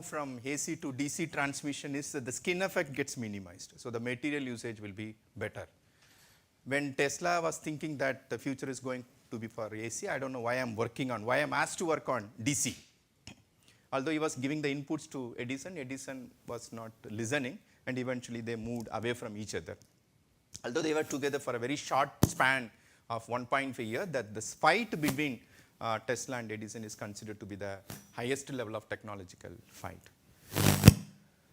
from AC to DC transmission is that the skin effect gets minimized. So the material usage will be better. When Tesla was thinking that the future is going to be for AC, I don't know why I'm asked to work on DC. Although he was giving the inputs to Edison, Edison was not listening, and eventually they moved away from each other. Although they were together for a very short span of 1.5 years, that the fight between Tesla and Edison is considered to be the highest level of technological fight.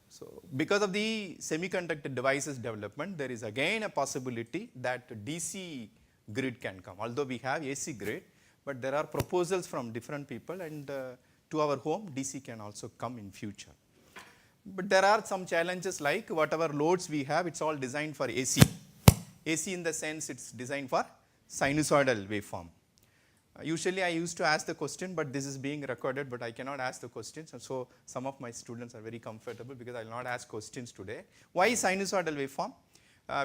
So because of the semiconductor devices development, there is again a possibility that DC grid can come. Although we have AC grid, but there are proposals from different people, and to our home, DC can also come in future. But there are some challenges, like whatever loads we have, it's all designed for AC. AC in the sense it's designed for sinusoidal waveform. Usually I used to ask the question, but this is being recorded, but I cannot ask the questions, and so some of my students are very comfortable because I will not ask questions today. Why sinusoidal waveform?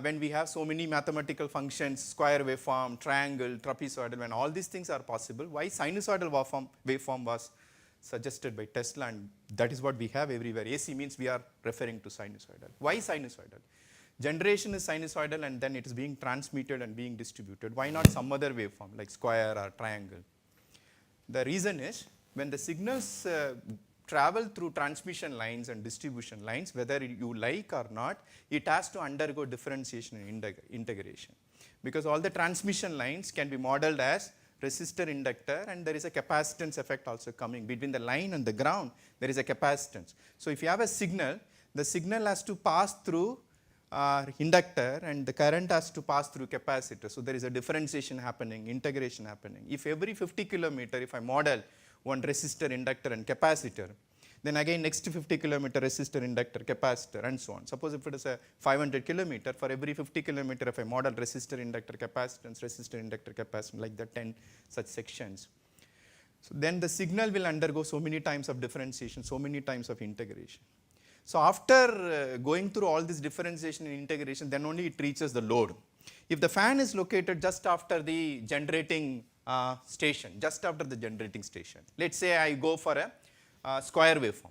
When we have so many mathematical functions, square waveform, triangle, trapezoidal, when all these things are possible, why sinusoidal waveform was suggested by Tesla, and that is what we have everywhere. AC means we are referring to sinusoidal. Why sinusoidal? Generation is sinusoidal, and then it is being transmitted and being distributed. Why not some other waveform like square or triangle? The reason is when the signals travel through transmission lines and distribution lines, whether you like or not, it has to undergo differentiation and integration. Because all the transmission lines can be modeled as resistor, inductor, and there is a capacitance effect also coming. Between the line and the ground, there is a capacitance. So if you have a signal, the signal has to pass through inductor, and the current has to pass through capacitor. So there is a differentiation happening, integration happening. If every 50 kilometer, if I model one resistor, inductor, and capacitor, then again next 50 kilometer resistor, inductor, capacitor, and so on. Suppose if it is a 500 kilometer, for every 50 kilometer, if I model resistor, inductor, capacitance, resistor, inductor, capacitor, like the 10 such sections. So then the signal will undergo so many times of differentiation, so many times of integration. So after going through all this differentiation and integration, then only it reaches the load. If the fan is located just after the generating station, let's say I go for a square waveform.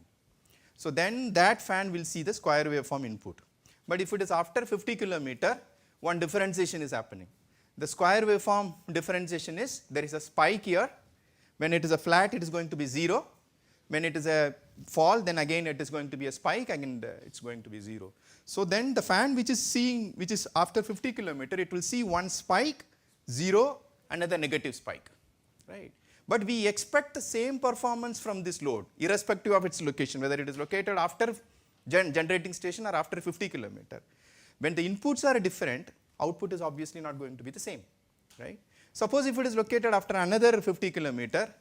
So then that fan will see the square waveform input. But if it is after 50 kilometer, one differentiation is happening. The square waveform differentiation is, there is a spike here. When it is a flat, it is going to be 0. When it is a fall, then again it is going to be a spike, and it's going to be 0. So then the fan which is after 50 kilometer, it will see one spike, 0, another negative spike, right? But we expect the same performance from this load, irrespective of its location, whether it is located after generating station or after 50 kilometer. When the inputs are different, output is obviously not going to be the same, right? Suppose if it is located after another 50 kilometer,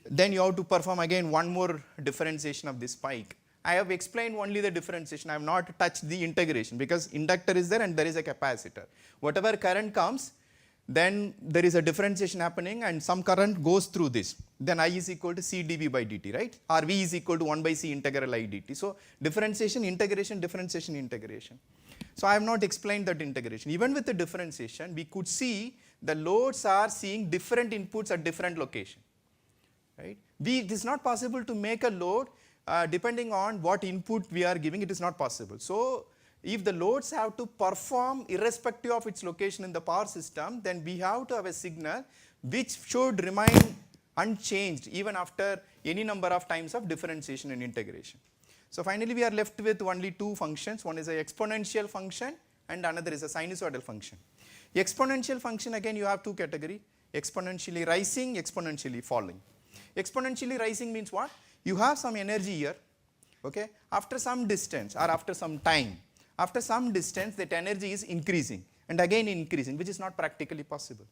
then you have to perform again one more differentiation of this spike. I have explained only the differentiation. I have not touched the integration, because inductor is there and there is a capacitor. Whatever current comes, then there is a differentiation happening, and some current goes through this. Then I is equal to C dV by dt, right? Or V is equal to 1 by C integral I dt. So differentiation, integration, differentiation, integration. So I have not explained that integration. Even with the differentiation, we could see the loads are seeing different inputs at different location. Right? It is not possible to make a load depending on what input we are giving. It is not possible. So if the loads have to perform irrespective of its location in the power system, then we have to have a signal which should remain unchanged even after any number of times of differentiation and integration. So finally we are left with only two functions. One is an exponential function and another is a sinusoidal function. Exponential function, again you have two categories: exponentially rising, exponentially falling. Exponentially rising means what? You have some energy here, okay? After some distance or after some time, after some distance, that energy is increasing and again increasing, which is not practically possible.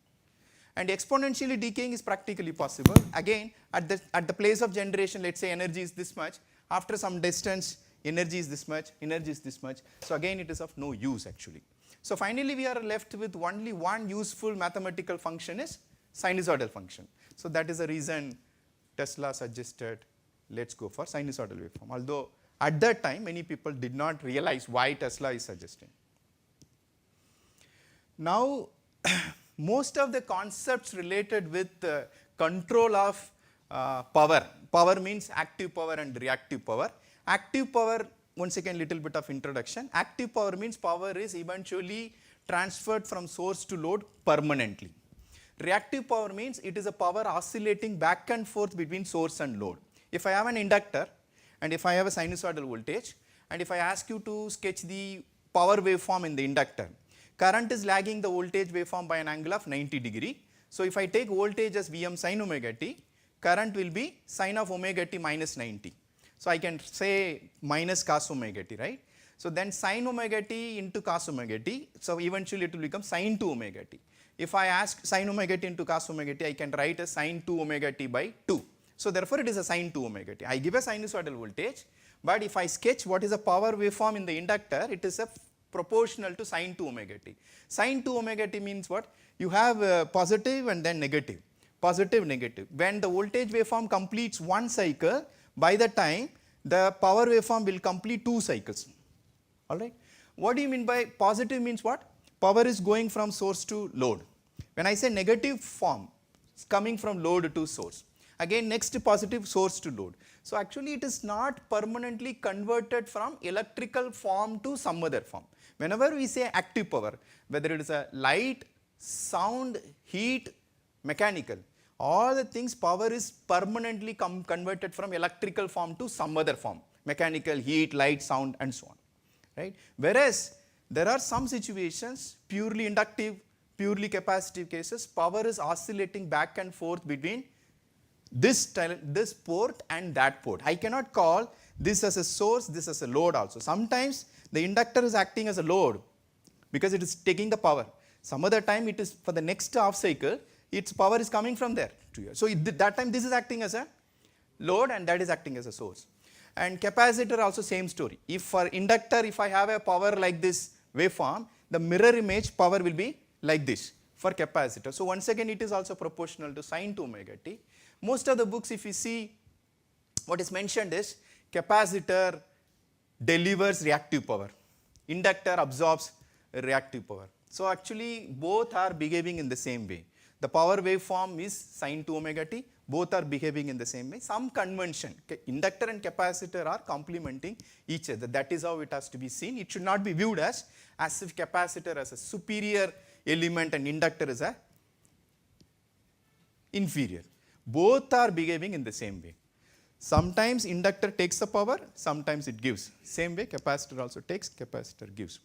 And exponentially decaying is practically possible. Again, at the place of generation, let's say energy is this much. After some distance, energy is this much, energy is this much. So again, it is of no use actually. So finally, we are left with only one useful mathematical function, is sinusoidal function. So that is the reason Tesla suggested, let's go for sinusoidal waveform. Although at that time, many people did not realize why Tesla is suggesting. Now, most of the concepts related with control of power means active power and reactive power. Active power, once again little bit of introduction. Active power means power is eventually transferred from source to load permanently. Reactive power means it is a power oscillating back and forth between source and load. If I have an inductor and if I have a sinusoidal voltage and if I ask you to sketch the power waveform in the inductor, current is lagging the voltage waveform by an angle of 90 degree. So if I take voltage as Vm sin omega t, current will be sin of omega t minus 90. So I can say minus cos omega t, right? So then sin omega t into cos omega t, so eventually it will become sin 2 omega t. If I ask sin omega t into cos omega t, I can write as sin 2 omega t by 2. So therefore it is a sin 2 omega t. I give a sinusoidal voltage, but if I sketch what is a power waveform in the inductor, it is a proportional to sin 2 omega t. Sin 2 omega t means what? You have positive and then negative, positive, negative. When the voltage waveform completes one cycle, by the time the power waveform will complete 2 cycles. Alright. What do you mean by positive means what? Power is going from source to load. When I say negative form, it's coming from load to source. Again next positive, source to load. So actually it is not permanently converted from electrical form to some other form. Whenever we say active power, whether it is a light, sound, heat, mechanical, all the things power is permanently converted from electrical form to some other form, mechanical, heat, light, sound and so on. Right? Whereas there are some situations, purely inductive, purely capacitive cases, power is oscillating back and forth between this port and that port. I cannot call this as a source, this as a load also. Sometimes the inductor is acting as a load because it is taking the power. Some other time it is for the next half cycle, its power is coming from there to here. So that time this is acting as a load and that is acting as a source. And capacitor also same story. If for inductor, if I have a power like this waveform, the mirror image power will be like this for capacitor. So once again it is also proportional to sin 2 omega t. Most of the books, if you see, what is mentioned is capacitor delivers reactive power, inductor absorbs reactive power. So actually both are behaving in the same way. The power waveform is sin 2 omega t, both are behaving in the same way. Some convention, inductor and capacitor are complementing each other. That is how it has to be seen. It should not be viewed as if capacitor as a superior element and inductor is a inferior. Both are behaving in the same way. Sometimes inductor takes the power, sometimes it gives. Same way capacitor also takes, capacitor gives.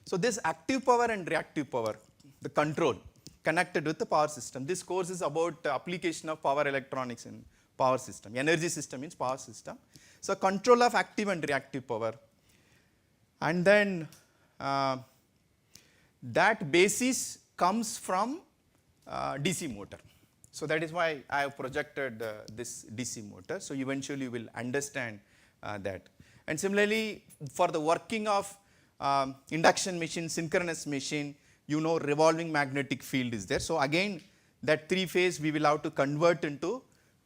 So this active power and reactive power, the control connected with the power system. This course is about application of power electronics in power system. Energy system means power system. So control of active and reactive power. And then that basis comes from DC motor. So that is why I have projected this DC motor. So eventually you will understand that. And similarly, for the working of induction machine, synchronous machine, you know revolving magnetic field is there. So again that 3-phase we will have to convert into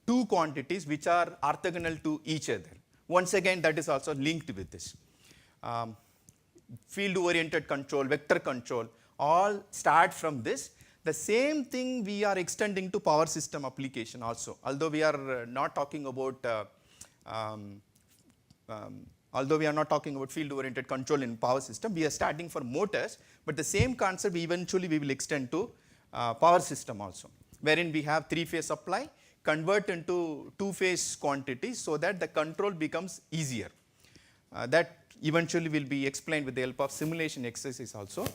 2 quantities which are orthogonal to each other. Once again that is also linked with this. Field oriented control, vector control, all start from this. The same thing we are extending to power system application also. Although we are not talking about field oriented control in power system, we are starting for motors, but the same concept eventually we will extend to power system also, wherein we have 3-phase supply, convert into 2-phase quantities so that the control becomes easier. That eventually will be explained with the help of simulation exercise also.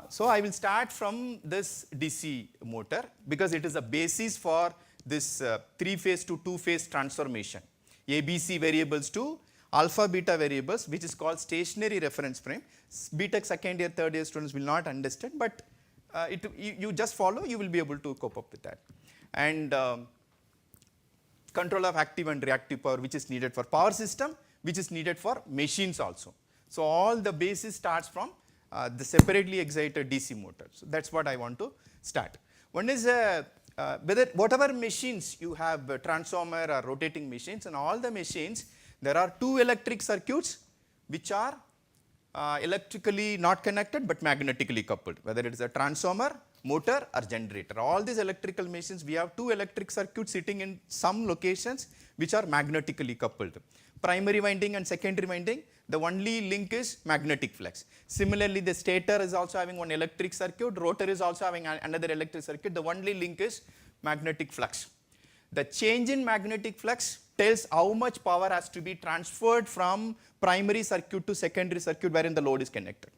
So I will start from this DC motor because it is a basis for this 3-phase to 2-phase transformation. ABC variables to alpha beta variables, which is called stationary reference frame. BTech second year, third year students will not understand, but you just follow, you will be able to cope up with that. And control of active and reactive power, which is needed for power system, which is needed for machines also. So all the basis starts from the separately excited DC motor. So that's what I want to start. One is whatever machines you have, transformer or rotating machines, and all the machines, there are 2 electric circuits which are electrically not connected but magnetically coupled, whether it is a transformer, motor or generator. All these electrical machines, we have 2 electric circuits sitting in some locations which are magnetically coupled. primary winding and secondary winding, the only link is magnetic flux. Similarly, the stator is also having one electric circuit, rotor is also having another electric circuit, the only link is magnetic flux. The change in magnetic flux tells how much power has to be transferred from primary circuit to secondary circuit wherein the load is connected.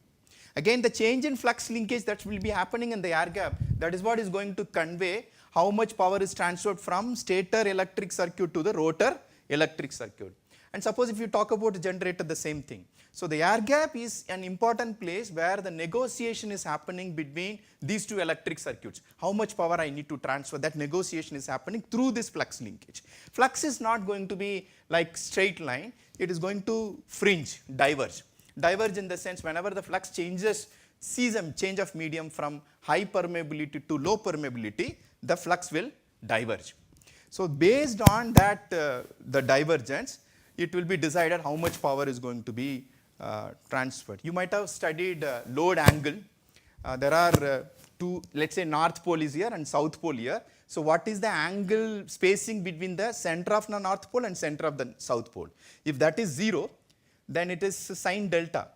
Again, the change in flux linkage that will be happening in the air gap, that is what is going to convey how much power is transferred from stator electric circuit to the rotor electric circuit. And suppose if you talk about the generator, the same thing. So the air gap is an important place where the negotiation is happening between these two electric circuits. How much power I need to transfer, that negotiation is happening through this flux linkage. Flux is not going to be like straight line, it is going to fringe, diverge. Diverge in the sense whenever the flux changes, sees a change of medium from high permeability to low permeability, the flux will diverge. So based on that, the divergence, it will be decided how much power is going to be transferred. You might have studied load angle. There are two, let's say north pole is here and south pole here. So what is the angle spacing between the center of the north pole and center of the south pole? If that is 0, then it is sine delta,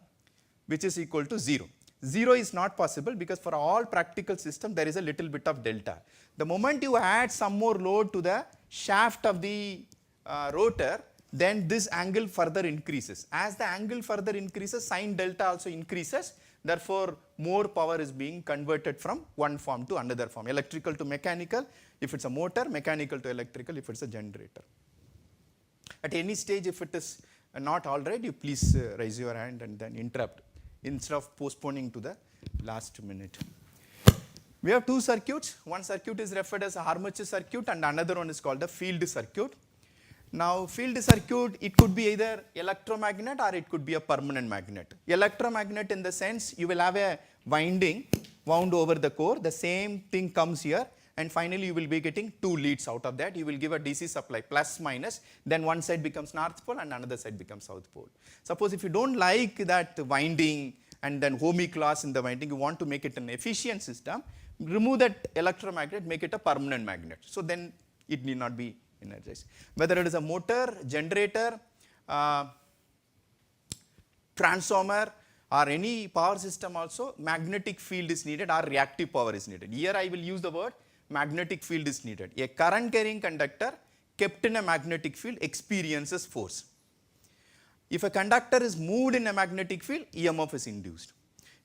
which is equal to 0. 0 is not possible because for all practical system there is a little bit of delta. The moment you add some more load to the shaft of the rotor, then this angle further increases. As the angle further increases, sine delta also increases. Therefore, more power is being converted from one form to another form. Electrical to mechanical if it's a motor, mechanical to electrical if it's a generator. At any stage, if it is not all right, you please raise your hand and then interrupt instead of postponing to the last minute. We have two circuits. One circuit is referred as a armature circuit and another one is called a field circuit. Now, field circuit, it could be either electromagnet or it could be a permanent magnet. Electromagnet in the sense you will have a winding wound over the core, the same thing comes here and finally you will be getting two leads out of that. You will give a DC supply plus minus, then one side becomes north pole and another side becomes south pole. Suppose if you don't like that winding and then ohmic loss in the winding, you want to make it an efficient system, remove that electromagnet, make it a permanent magnet. So then it need not be energized. Whether it is a motor, generator, transformer or any power system also, magnetic field is needed or reactive power is needed. Here I will use the word magnetic field is needed. A current carrying conductor kept in a magnetic field experiences force. If a conductor is moved in a magnetic field, EMF is induced.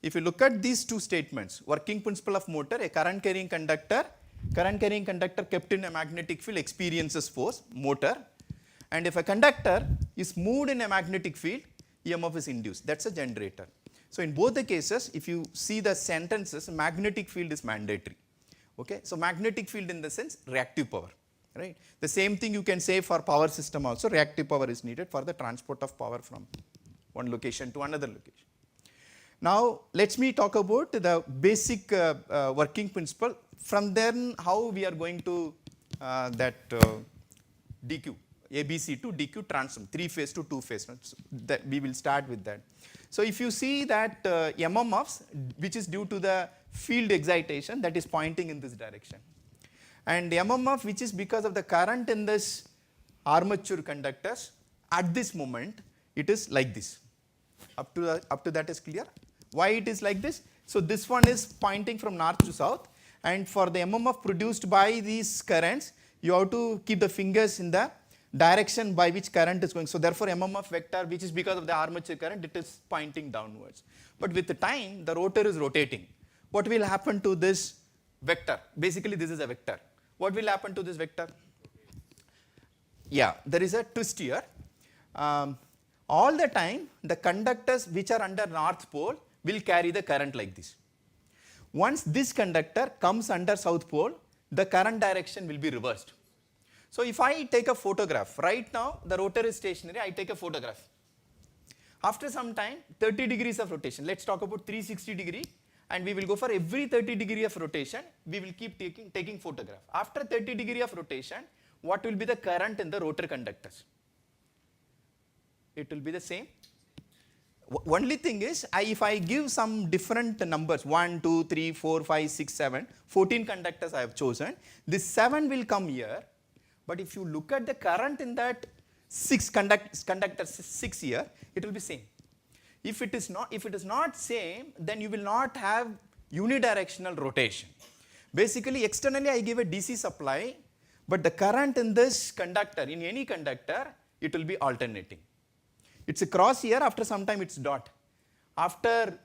If you look at these two statements, working principle of motor, a current carrying conductor kept in a magnetic field experiences force, motor, and if a conductor is moved in a magnetic field, EMF is induced. That's a generator. So in both the cases, if you see the sentences, magnetic field is mandatory. Okay, so magnetic field in the sense reactive power, right? The same thing you can say for power system also, reactive power is needed for the transport of power from one location to another location. Now, let me talk about the basic working principle. From then, how we are going to DQ, ABC to DQ transform, 3-phase to 2-phase. So that we will start with that. So if you see that MMFs, which is due to the field excitation, that is pointing in this direction. And MMF, which is because of the current in this armature conductors, at this moment, it is like this. Up to that is clear? Why it is like this? So this one is pointing from north to south, and for the MMF produced by these currents, you have to keep the fingers in the direction by which current is going. So therefore MMF vector, which is because of the armature current, it is pointing downwards. But with the time, the rotor is rotating. What will happen to this vector? Basically this is a vector. What will happen to this vector? Yeah, there is a twist here. All the time, the conductors which are under north pole will carry the current like this. Once this conductor comes under south pole, the current direction will be reversed. So if I take a photograph, right now the rotor is stationary, I take a photograph. After some time, 30 degrees of rotation, let's talk about 360 degree, and we will go for every 30 degree of rotation, we will keep taking photograph. After 30 degree of rotation, what will be the current in the rotor conductors? It will be the same. Only thing is, if I give some different numbers, 1, 2, 3, 4, 5, 6, 7, 14 conductors I have chosen, this 7 will come here, but if you look at the current in that conductor 6 here, it will be same. If it is not same, then you will not have unidirectional rotation. Basically, externally I give a DC supply, but the current in this conductor, in any conductor, it will be alternating. It's a cross here, after some time it's dot. After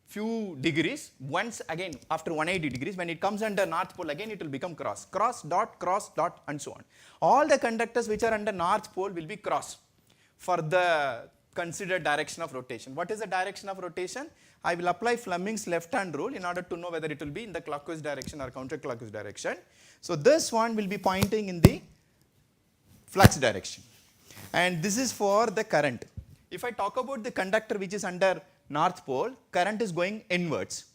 few degrees, once again after 180 degrees, when it comes under north pole, again it will become cross. Cross, dot, and so on. All the conductors which are under north pole will be cross for the considered direction of rotation. What is the direction of rotation? I will apply Fleming's left-hand rule in order to know whether it will be in the clockwise direction or counterclockwise direction. So this one will be pointing in the flux direction. And this is for the current. If I talk about the conductor which is under north pole, current is going inwards.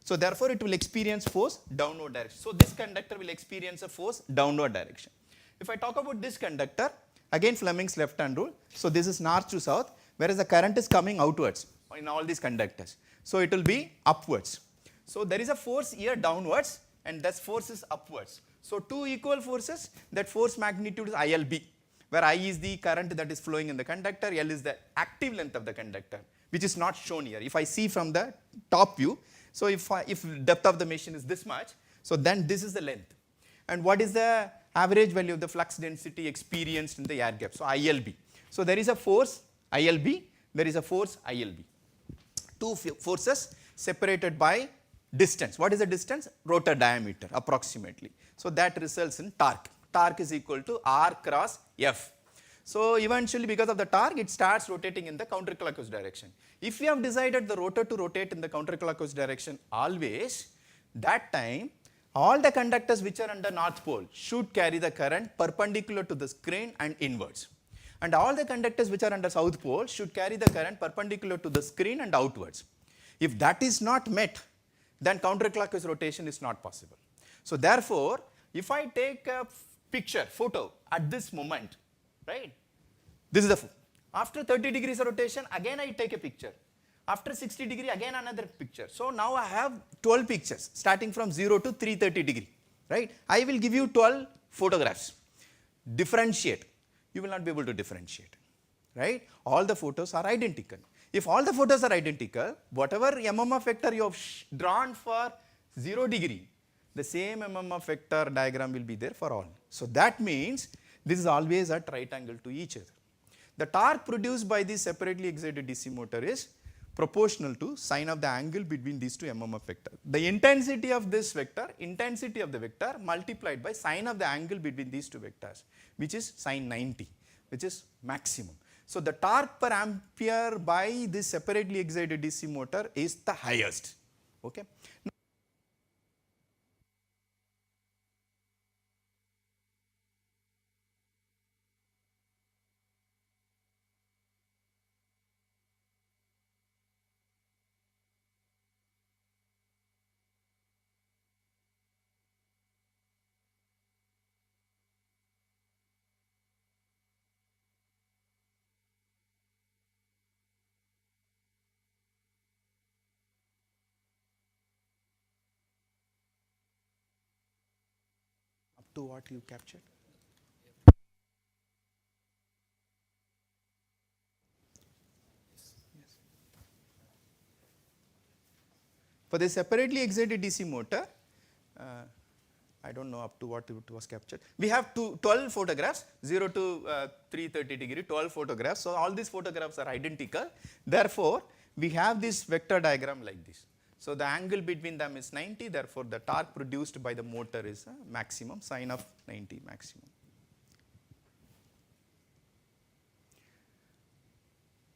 So therefore it will experience force downward direction. So this conductor will experience a force downward direction. If I talk about this conductor, again Fleming's left-hand rule. So this is north to south, whereas the current is coming outwards in all these conductors. So it will be upwards. So there is a force here downwards, and that force is upwards. So two equal forces, that force magnitude is ILB, where I is the current that is flowing in the conductor, L is the active length of the conductor, which is not shown here. If I see from the top view, so if depth of the machine is this much, so then this is the length. And what is the average value of the flux density experienced in the air gap? So ILB. So there is a force ILB, there is a force ILB. Two forces separated by distance. What is the distance? Rotor diameter approximately. So that results in torque. Torque is equal to R cross F. So eventually, because of the torque, it starts rotating in the counterclockwise direction. If we have decided the rotor to rotate in the counterclockwise direction always, that time all the conductors which are under north pole should carry the current perpendicular to the screen and inwards. And all the conductors which are under south pole should carry the current perpendicular to the screen and outwards. If that is not met, then counterclockwise rotation is not possible. So therefore, if I take a photo at this moment, right? This is the after 30 degrees of rotation, again I take a picture. After 60 degree, again another picture. So now I have 12 pictures starting from 0 to 330 degree, right? I will give you 12 photographs. Differentiate. You will not be able to differentiate, right? All the photos are identical. If all the photos are identical, whatever MMF vector you have drawn for 0 degree, the same MMF vector diagram will be there for all. So that means this is always at right angle to each other. The torque produced by this separately excited DC motor is proportional to sine of the angle between these two MMF vectors. The intensity of this vector, intensity of the vector multiplied by sine of the angle between these two vectors, which is sine 90, which is maximum. So the torque per ampere by this separately excited DC motor is the highest. Okay. To what you captured? Yes. For the separately excited DC motor, I don't know up to what it was captured. We have 12 photographs, 0 to 330 degree, 12 photographs. So all these photographs are identical. Therefore, we have this vector diagram like this. So the angle between them is 90, therefore the torque produced by the motor is maximum, sine of 90 maximum.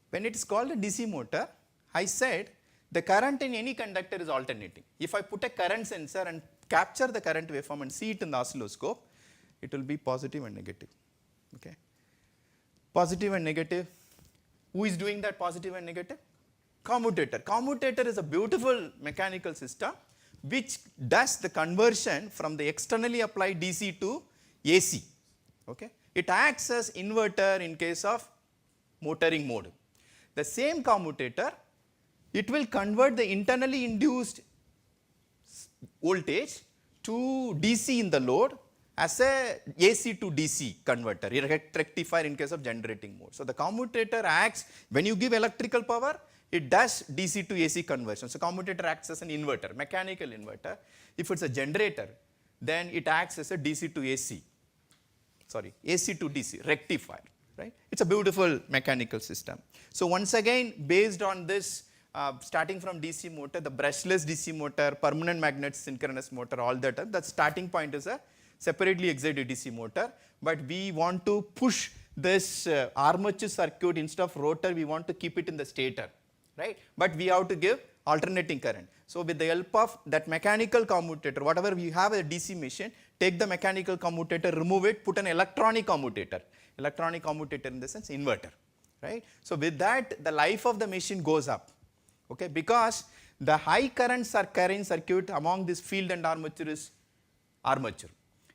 When it is called a DC motor, I said the current in any conductor is alternating. If I put a current sensor and capture the current waveform and see it in the oscilloscope, it will be positive and negative. Okay. Positive and negative. Who is doing that positive and negative? Commutator. Commutator is a beautiful mechanical system which does the conversion from the externally applied DC to AC. Okay. It acts as inverter in case of motoring mode. The same commutator, it will convert the internally induced voltage to DC in the load as a AC to DC converter, a rectifier in case of generating mode. So the commutator acts, when you give electrical power, it does DC to AC conversion. So commutator acts as an inverter, mechanical inverter. If it's a generator, then it acts as a DC to AC, AC to DC, rectifier, right? It's a beautiful mechanical system. So once again, based on this, starting from DC motor, the brushless DC motor, permanent magnet synchronous motor, all that, the starting point is a separately excited DC motor, but we want to push this armature circuit instead of rotor, we want to keep it in the stator, right? But we have to give alternating current. So with the help of that mechanical commutator, whatever we have a DC machine, take the mechanical commutator, remove it, put an electronic commutator in the sense inverter, right? So with that, the life of the machine goes up, okay, because the high currents are carrying circuit among this field and armature is armature.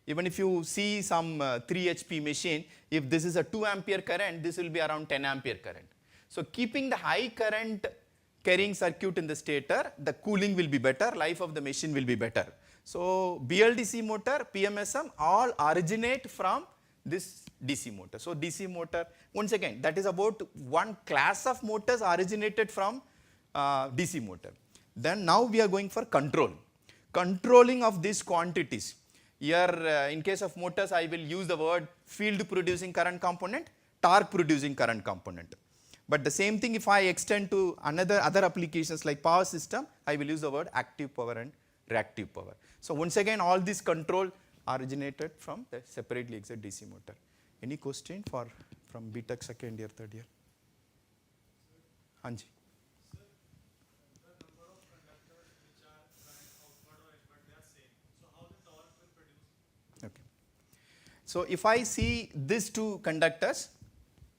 Even if you see some 3 HP machine, if this is a 2 ampere current, this will be around 10 ampere current. So keeping the high current carrying circuit in the stator, the cooling will be better, life of the machine will be better. So BLDC motor, PMSM, all originate from this DC motor. So DC motor, once again, that is about one class of motors originated from DC motor. Then now we are going for control. Controlling of these quantities. Here in case of motors, I will use the word field producing current component, torque producing current component. But the same thing if I extend to other applications like power system, I will use the word active power and reactive power. So once again, all this control originated from the separately excited DC motor. Any question from BTech second year, third year? Hanji. Okay. So if I see these two conductors,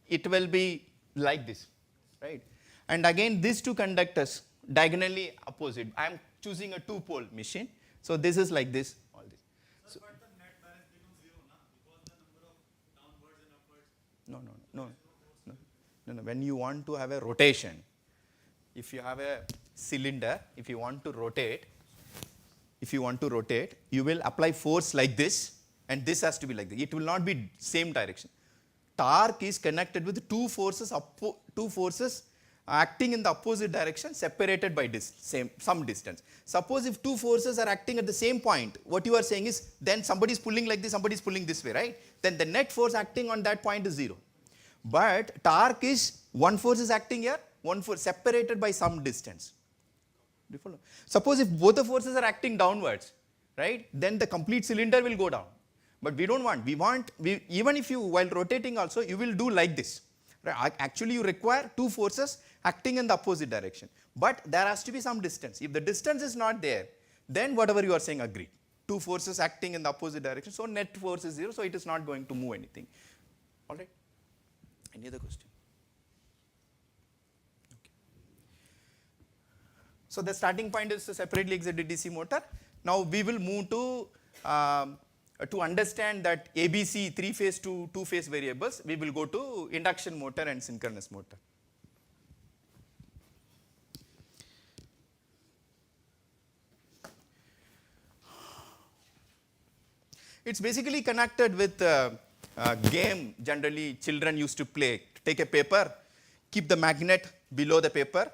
it will be like this, right? And again, these two conductors diagonally opposite. I am choosing a 2-pole machine. So this is like this, all this. Sir, So, but the net balance becomes zero, na? Because the number of downwards and upwards. No. When you want to have a rotation, if you have a cylinder, if you want to rotate, you will apply force like this, and this has to be like this. It will not be same direction. Torque is connected with two forces acting in the opposite direction, separated by some distance. Suppose if two forces are acting at the same point, what you are saying is then somebody is pulling like this, somebody is pulling this way, right? Then the net force acting on that point is zero. But torque is one force is acting here, one force separated by some distance. Do you follow? Suppose if both the forces are acting downwards, right? Then the complete cylinder will go down. But we don't want. Even if you, while rotating also, you will do like this. Right? Actually, you require two forces acting in the opposite direction. But there has to be some distance. If the distance is not there, then whatever you are saying, agreed. Two forces acting in the opposite direction. So net force is zero, so it is not going to move anything. All right? Any other question? Okay. So the starting point is a separately excited DC motor. Now we will move to understand that ABC, 3-phase to 2-phase variables, we will go to induction motor and synchronous motor. It's basically connected with a game generally children used to play. Take a paper, keep the magnet below the paper,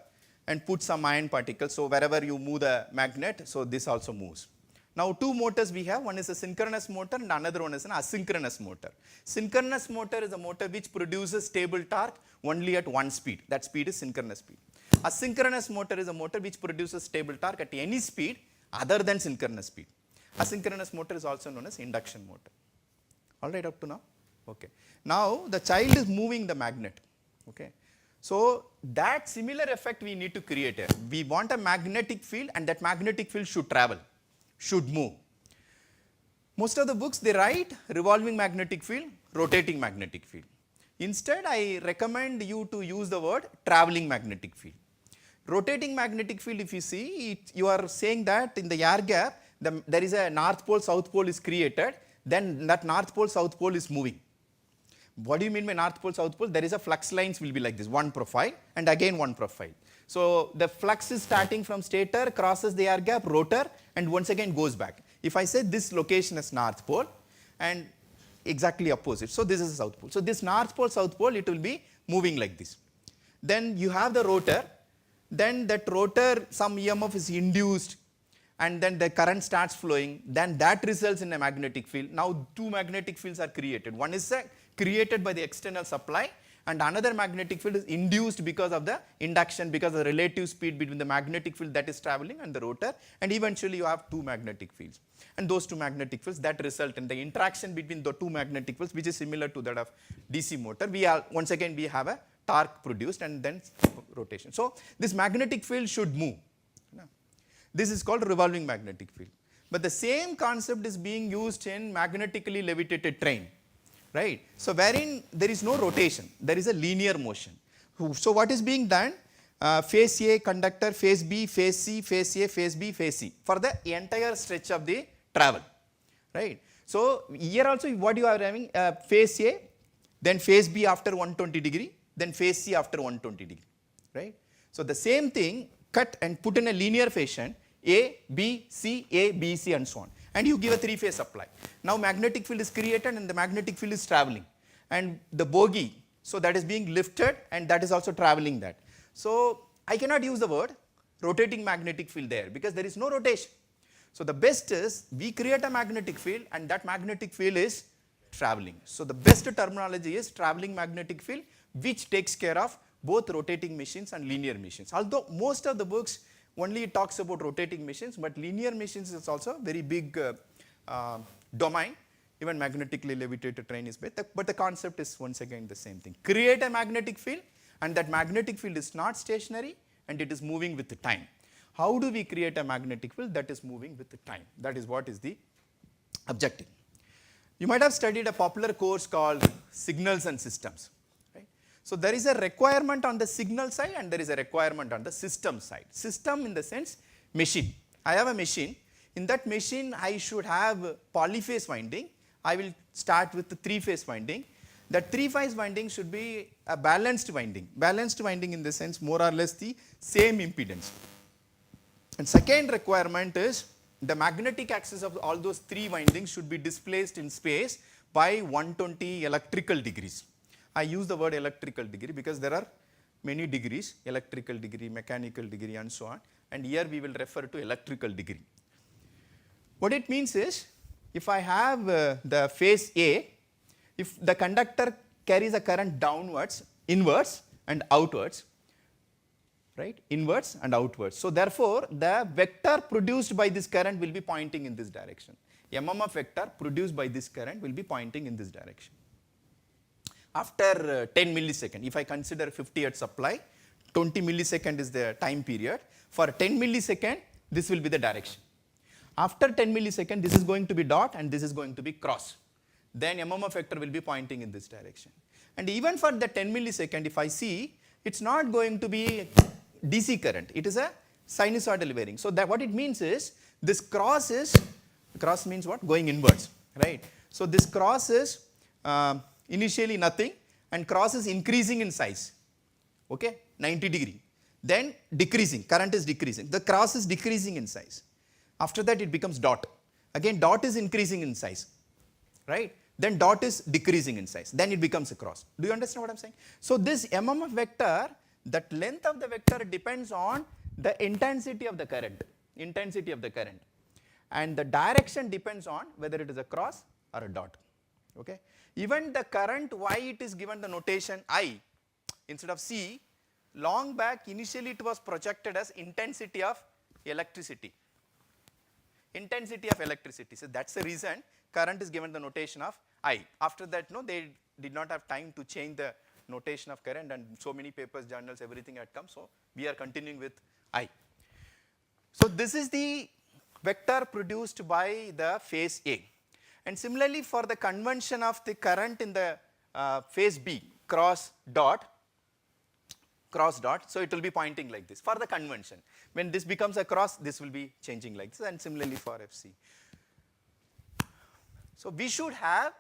and put some iron particles. So wherever you move the magnet, so this also moves. Now two motors we have, one is a synchronous motor and another one is an asynchronous motor. Synchronous motor is a motor which produces stable torque only at one speed. That speed is synchronous speed. Asynchronous motor is a motor which produces stable torque at any speed other than synchronous speed. Asynchronous motor is also known as induction motor. All right up to now? Okay. Now the child is moving the magnet. Okay. So that similar effect we need to create here. We want a magnetic field and that magnetic field should travel, should move. Most of the books they write revolving magnetic field, rotating magnetic field. Instead I recommend you to use the word traveling magnetic field. Rotating magnetic field, if you see, you are saying that in the air gap there is a north pole, south pole is created, then that north pole, south pole is moving. What do you mean by north pole, south pole? There is a flux lines will be like this, one profile and again one profile. So the flux is starting from stator, crosses the air gap, rotor, and once again goes back. If I say this location is north pole, and exactly opposite. So this is the south pole. So this north pole, south pole, it will be moving like this. Then you have the rotor, then that rotor, some EMF is induced, and then the current starts flowing, then that results in a magnetic field. Now two magnetic fields are created. One is created by the external supply, and another magnetic field is induced because of the induction, because of the relative speed between the magnetic field that is traveling and the rotor, and eventually you have two magnetic fields. And those two magnetic fields that result in the interaction between the two magnetic fields, which is similar to that of DC motor. Once again we have a torque produced and then rotation. So this magnetic field should move. This is called revolving magnetic field. But the same concept is being used in magnetically levitated train, right? So wherein there is no rotation, there is a linear motion. So what is being done? Phase A conductor, phase B, phase C, phase A, phase B, phase C for the entire stretch of the travel, right? So here also what you are having, phase A, then phase B after 120 degree, then phase C after 120 degree, right? So the same thing cut and put in a linear fashion, A, B, C, A, B, C and so on. And you give a three-phase supply. Now magnetic field is created and the magnetic field is traveling. And the bogie, so that is being lifted and that is also traveling that. So I cannot use the word rotating magnetic field there because there is no rotation. So the best is we create a magnetic field and that magnetic field is traveling. So the best terminology is traveling magnetic field, which takes care of both rotating machines and linear machines. Although most of the books only talks about rotating machines, but linear machines is also a very big domain. Even magnetically levitated train is better, but the concept is once again the same thing. Create a magnetic field and that magnetic field is not stationary and it is moving with the time. How do we create a magnetic field that is moving with the time? That is what is the objective. You might have studied a popular course called Signals and Systems. So there is a requirement on the signal side and there is a requirement on the system side. System in the sense machine. I have a machine. In that machine I should have polyphase winding. I will start with the three-phase winding. That three-phase winding should be a balanced winding. Balanced winding in the sense more or less the same impedance. And second requirement is the magnetic axis of all those three windings should be displaced in space by 120 electrical degrees. I use the word electrical degree because there are many degrees, electrical degree, mechanical degree and so on, and here we will refer to electrical degree. What it means is, if I have the phase A, if the conductor carries a current downwards, inwards and outwards, right, inwards and outwards. So therefore, the vector produced by this current will be pointing in this direction. MMF vector produced by this current will be pointing in this direction. After 10 millisecond, if I consider 50 Hertz supply, 20 millisecond is the time period. For 10 millisecond, this will be the direction. After 10 millisecond, this is going to be dot and this is going to be cross. Then MMF vector will be pointing in this direction. And even for the 10 millisecond, if I see, it's not going to be DC current. It is a sinusoidal varying. So that what it means is, this cross means what? Going inwards, right? So this cross is initially nothing and cross is increasing in size, okay, 90 degree. Then decreasing, current is decreasing. The cross is decreasing in size. After that it becomes dot. Again dot is increasing in size, right? Then dot is decreasing in size. Then it becomes a cross. Do you understand what I'm saying? So this MMF vector, that length of the vector depends on the intensity of the current. And the direction depends on whether it is a cross or a dot, okay? Even the current, why it is given the notation I instead of C, long back initially it was projected as intensity of electricity. So that's the reason current is given the notation of I. After that, no, they did not have time to change the notation of current and so many papers, journals, everything had come. So we are continuing with I. So this is the vector produced by the phase A. And similarly for the convention of the current in the phase B, cross dot, so it will be pointing like this for the convention. When this becomes a cross, this will be changing like this, and similarly for FC. So we should have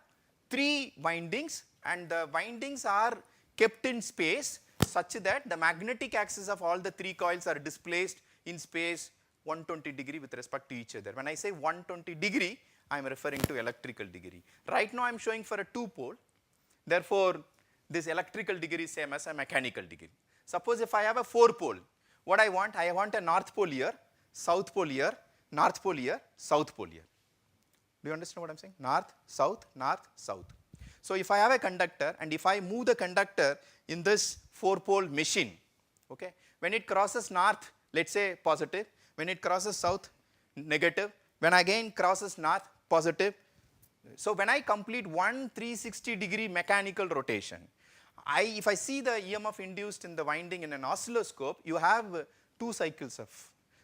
three windings and the windings are kept in space such that the magnetic axis of all the three coils are displaced in space 120 degree with respect to each other. When I say 120 degree, I am referring to electrical degree. Right now I am showing for a 2-pole. Therefore, this electrical degree is same as a mechanical degree. Suppose if I have a 4-pole, what I want a north pole here, south pole here, north pole here, south pole here. Do you understand what I am saying? North, south, north, south. So if I have a conductor and if I move the conductor in this 4-pole machine, okay, when it crosses north, let's say positive, when it crosses south, negative, when again crosses north, positive. So when I complete one 360-degree mechanical rotation, if I see the EMF induced in the winding in an oscilloscope, you have 2 cycles of.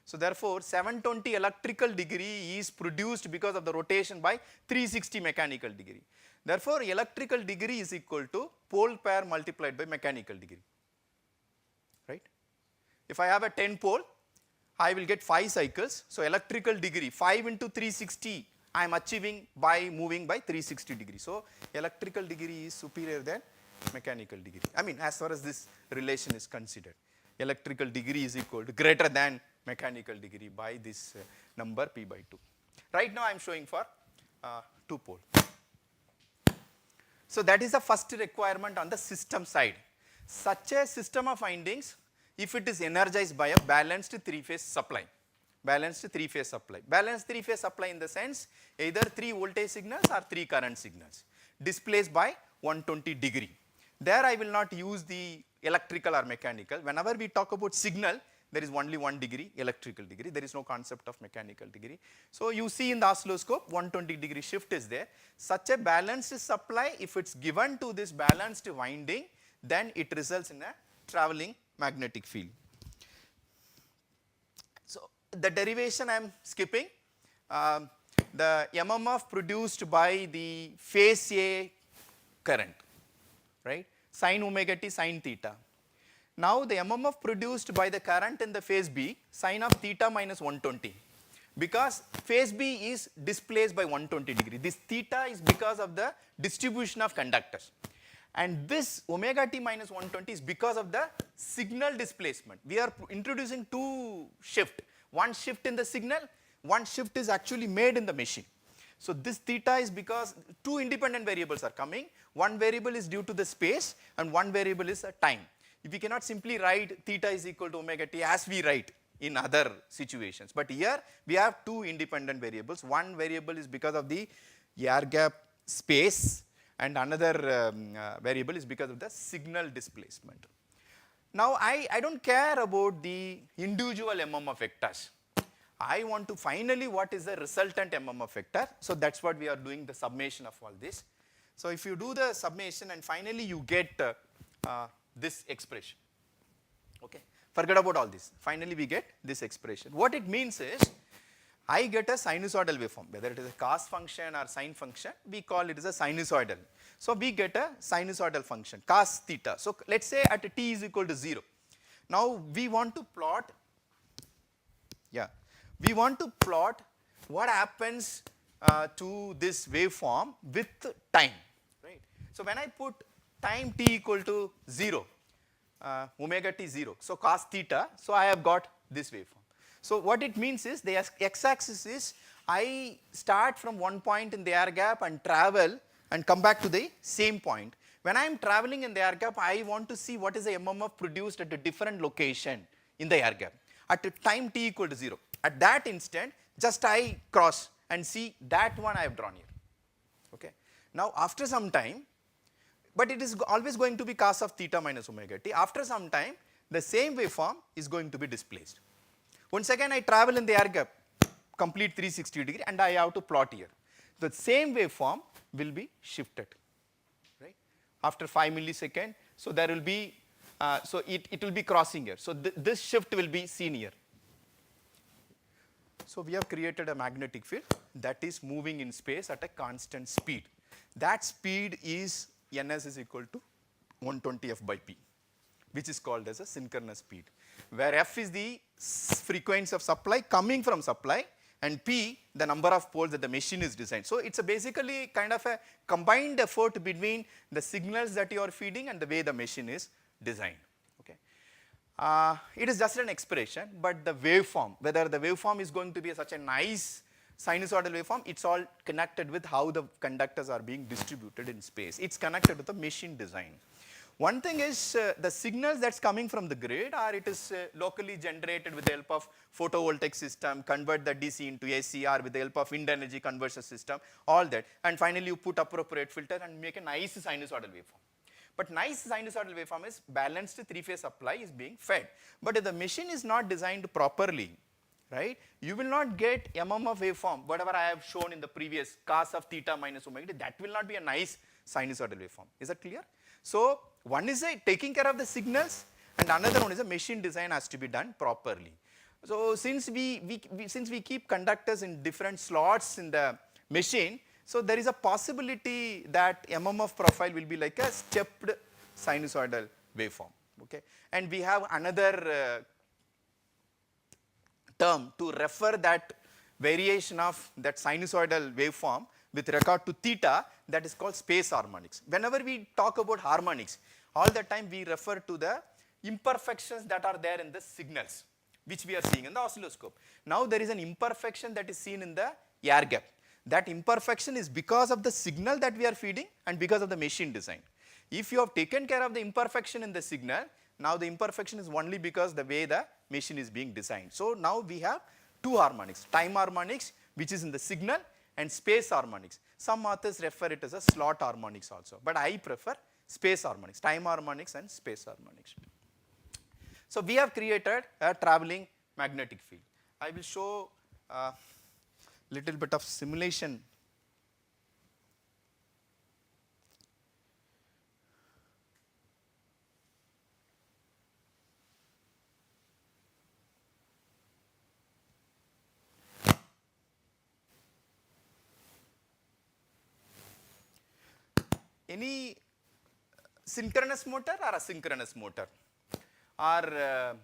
So therefore, 720 electrical degree is produced because of the rotation by 360 mechanical degree. Therefore, electrical degree is equal to pole pair multiplied by mechanical degree, right? If I have a 10-pole, I will get 5 cycles. So electrical degree, 5 into 360, I am achieving by moving by 360 degrees. So electrical degree is superior than mechanical degree. I mean, as far as this relation is considered, electrical degree is equal to greater than mechanical degree by this number p by 2. Right now I am showing for 2-pole. So that is the first requirement on the system side. Such a system of windings, if it is energized by a balanced 3-phase supply. Balanced 3-phase supply. Balanced 3-phase supply in the sense either 3 voltage signals or 3 current signals displaced by 120 degree. There I will not use the electrical or mechanical. Whenever we talk about signal, there is only 1 degree electrical degree. There is no concept of mechanical degree. So you see in the oscilloscope 120 degree shift is there. Such a balanced supply, if it's given to this balanced winding, then it results in a traveling magnetic field. So the derivation I am skipping. The MMF produced by the phase A current, right? Sin omega t, sin theta. Now the MMF produced by the current in the phase B, sin of theta minus 120. Because phase B is displaced by 120 degree. This theta is because of the distribution of conductors. And this omega t minus 120 is because of the signal displacement. We are introducing 2 shifts. One shift in the signal, one shift is actually made in the machine. So this theta is because 2 independent variables are coming. One variable is due to the space and one variable is time. We cannot simply write theta is equal to omega t as we write in other situations. But here we have 2 independent variables. One variable is because of the air gap space and another variable is because of the signal displacement. Now I don't care about the individual MMF vectors. I want to finally what is the resultant MMF vector. So that's what we are doing, the summation of all this. So if you do the summation and finally you get this expression. Okay, forget about all this. Finally we get this expression. What it means is I get a sinusoidal waveform, whether it is a cos function or sine function, we call it as a sinusoidal. So we get a sinusoidal function, cos theta. So let's say at t is equal to 0. Now we want to plot, what happens to this waveform with time, right? So when I put time t equal to 0, omega t 0, so cos theta, so I have got this waveform. So what it means is the x-axis is I start from one point in the air gap and travel and come back to the same point. When I am traveling in the air gap, I want to see what is the MMF produced at a different location in the air gap at a time t equal to 0. At that instant, just I cross and see that one I have drawn here. Okay. Now after some time, but it is always going to be cos of theta minus omega t. After some time, the same waveform is going to be displaced. Once again, I travel in the air gap, complete 360 degree, and I have to plot here. The same waveform will be shifted, right? After 5 milliseconds, so there will be, it will be crossing here. So this shift will be seen here. So we have created a magnetic field that is moving in space at a constant speed. That speed is ns is equal to 120 f by p, which is called as a synchronous speed, where f is the frequency of supply coming from supply and p the number of poles that the machine is designed. So it's a basically kind of a combined effort between the signals that you are feeding and the way the machine is designed. Okay. It is just an expression, but the waveform, whether the waveform is going to be such a nice sinusoidal waveform, it's all connected with how the conductors are being distributed in space. It's connected with the machine design. One thing is the signals that's coming from the grid, or it is locally generated with the help of photovoltaic system, convert the DC into AC, or with the help of wind energy conversion system, all that. And finally, you put appropriate filter and make a nice sinusoidal waveform. But nice sinusoidal waveform is balanced three-phase supply is being fed. But if the machine is not designed properly, right, you will not get MMF waveform, whatever I have shown in the previous cos of theta minus omega, that will not be a nice sinusoidal waveform. Is that clear? So one is taking care of the signals, and another one is a machine design has to be done properly. So since we keep conductors in different slots in the machine, so there is a possibility that MMF profile will be like a stepped sinusoidal waveform. Okay, and we have another term to refer that variation of that sinusoidal waveform with regard to theta, that is called space harmonics. Whenever we talk about harmonics, all the time we refer to the imperfections that are there in the signals, which we are seeing in the oscilloscope. Now there is an imperfection that is seen in the air gap. That imperfection is because of the signal that we are feeding and because of the machine design. If you have taken care of the imperfection in the signal, now the imperfection is only because the way the machine is being designed. So now we have two harmonics, time harmonics, which is in the signal, and space harmonics. Some authors refer it as a slot harmonics also, but I prefer space harmonics, time harmonics and space harmonics. So we have created a traveling magnetic field. I will show a little bit of simulation. Any synchronous motor or asynchronous motor, or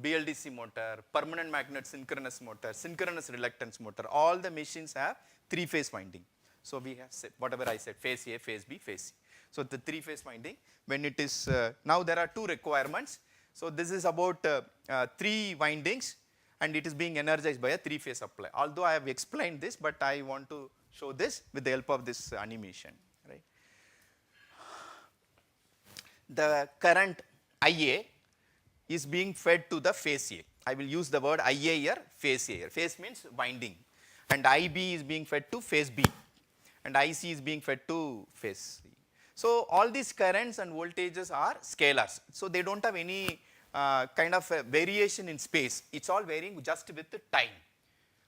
BLDC motor, permanent magnet synchronous motor, synchronous reluctance motor, all the machines have three-phase winding. So we have said, whatever I said, phase A, phase B, phase C. So the three-phase winding, when it is, now there are two requirements. So this is about 3 windings, and it is being energized by a three-phase supply. Although I have explained this, but I want to show this with the help of this animation. Right? The current IA is being fed to the phase A. I will use the word IA here, phase A here. Phase means winding. And IB is being fed to phase B. And IC is being fed to phase C. So all these currents and voltages are scalars. So they don't have any kind of variation in space. It's all varying just with the time.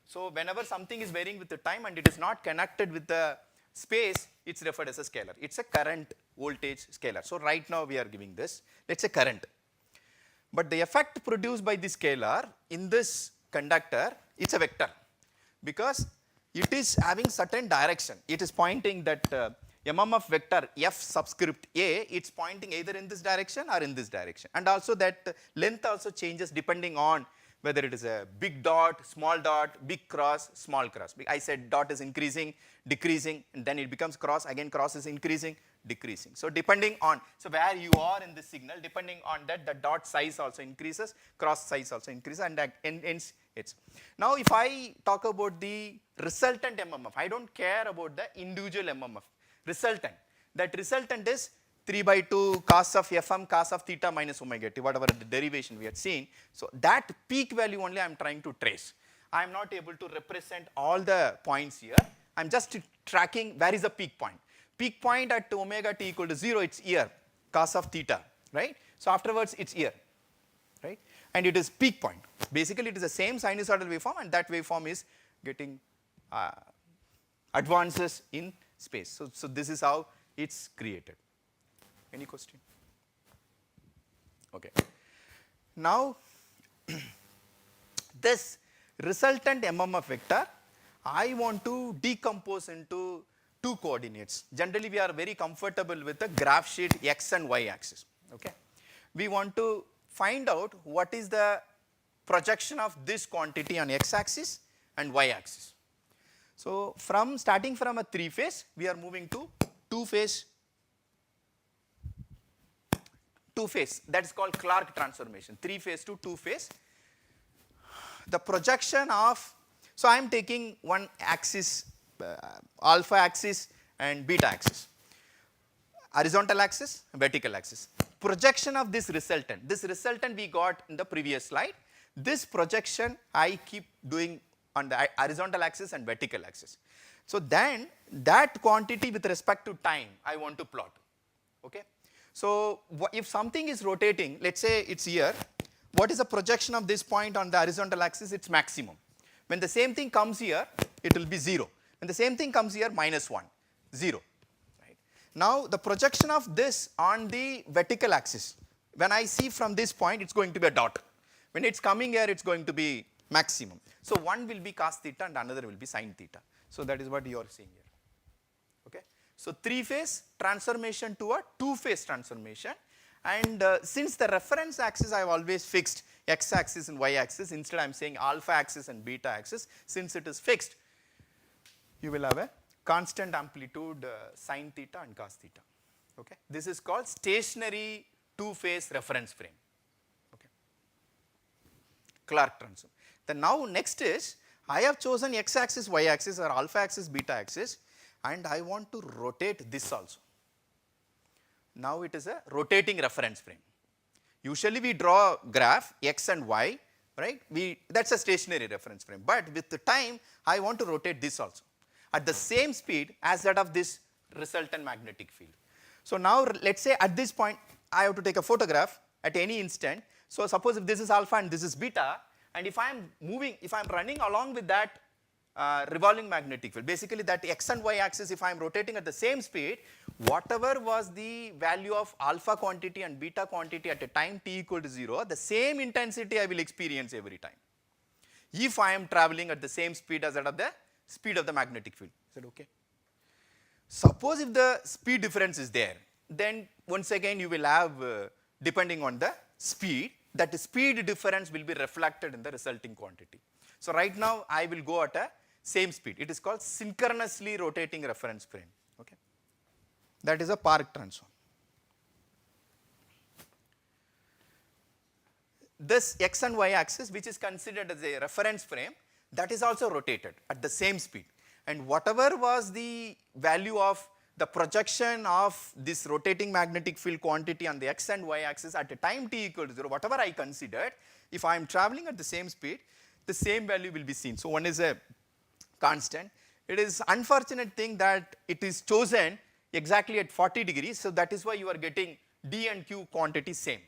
So whenever something is varying with the time and it is not connected with the space, it's referred as a scalar. It's a current voltage scalar. So right now we are giving this, let's say current. But the effect produced by the scalar in this conductor, it's a vector, because it is having certain direction. It is pointing that MMF vector F subscript A, it's pointing either in this direction or in this direction. And also that length also changes depending on whether it is a big dot, big cross, small cross. I said dot is increasing, decreasing, and then it becomes cross, again cross is increasing, decreasing. So depending on, so where you are in the signal, depending on that, the dot size also increases, cross size also increases, and hence it's. Now if I talk about the resultant MMF, I don't care about the individual MMF. Resultant, that resultant is 3 by 2 cos of Fm cos of theta minus omega t, whatever the derivation we had seen. So that peak value only I am trying to trace. I am not able to represent all the points here. I am just tracking where is the peak point. Peak point at omega t equal to 0, it's here, cos of theta, right? So afterwards it's here, right? And it is peak point. Basically it is the same sinusoidal waveform, and that waveform is getting advances in space. So this is how it's created. Any question? Okay. Now, this resultant MMF vector, I want to decompose into 2 coordinates. Generally, we are very comfortable with the graph sheet x and y axis. Okay. We want to find out what is the projection of this quantity on x axis and y axis. So, starting from a 3-phase, we are moving to 2-phase. That is called Clark transformation, 3-phase to 2-phase. The projection of So I am taking one axis, alpha axis and beta axis. Horizontal axis, vertical axis. Projection of this resultant we got in the previous slide. This projection I keep doing on the horizontal axis and vertical axis. So then that quantity with respect to time I want to plot. Okay. So if something is rotating, let's say it's here, what is the projection of this point on the horizontal axis? It's maximum. When the same thing comes here, it will be 0. When the same thing comes here, -1, 0. Now the projection of this on the vertical axis, when I see from this point, it's going to be a dot. When it's coming here, it's going to be maximum. So one will be cos theta and another will be sin theta. So that is what you are seeing here. Okay. So 3-phase transformation to a 2-phase transformation. And since the reference axis I have always fixed x-axis and y-axis, instead I am saying alpha axis and beta axis, since it is fixed, you will have a constant amplitude sin theta and cos theta. Okay. This is called stationary 2-phase reference frame. Okay. Clark transform. Then now next is I have chosen x-axis, y-axis or alpha axis, beta axis, and I want to rotate this also. Now it is a rotating reference frame. Usually we draw a graph x and y, right? That's a stationary reference frame. But with the time, I want to rotate this also at the same speed as that of this resultant magnetic field. So now let's say at this point, I have to take a photograph at any instant. So suppose if this is alpha and this is beta, and if I am moving, if I am running along with that revolving magnetic field, basically that x and y axis, if I am rotating at the same speed, whatever was the value of alpha quantity and beta quantity at a time t equal to 0, the same intensity I will experience every time, if I am traveling at the same speed as that of the speed of the magnetic field. Is that okay? Suppose if the speed difference is there, then once again you will have, depending on the speed, that speed difference will be reflected in the resulting quantity. So right now I will go at a same speed. It is called synchronously rotating reference frame. Okay. That is a Park transform. This x and y axis, which is considered as a reference frame, that is also rotated at the same speed. And whatever was the value of the projection of this rotating magnetic field quantity on the x and y axis at a time t equal to 0, whatever I considered, if I am traveling at the same speed, the same value will be seen. So one is a constant. It is unfortunate thing that it is chosen exactly at 40 degrees. So that is why you are getting d and q quantity same.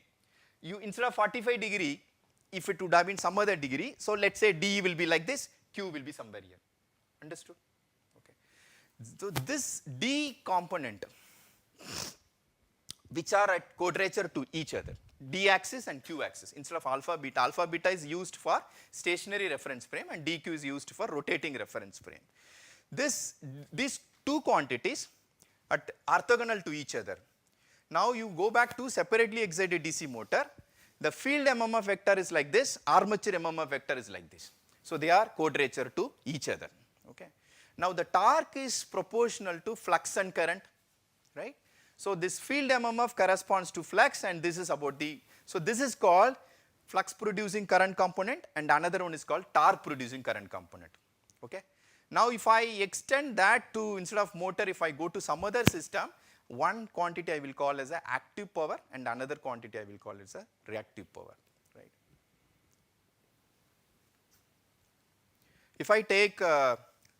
You instead of 45 degree, if it would have been some other degree, so let's say d will be like this, q will be somewhere here. Understood? Okay. So this d component, which are at quadrature to each other, d axis and q axis, instead of alpha beta is used for stationary reference frame and dq is used for rotating reference frame. These two quantities are orthogonal to each other. Now you go back to separately excited DC motor. The field MMF vector is like this, armature MMF vector is like this. So they are quadrature to each other. Okay. Now the torque is proportional to flux and current, right? So this field MMF corresponds to flux, and this is about the, so this is called flux producing current component, and another one is called torque producing current component. Okay. Now if I extend that to, instead of motor, if I go to some other system, one quantity I will call as a active power and another quantity I will call as a reactive power, right. If I take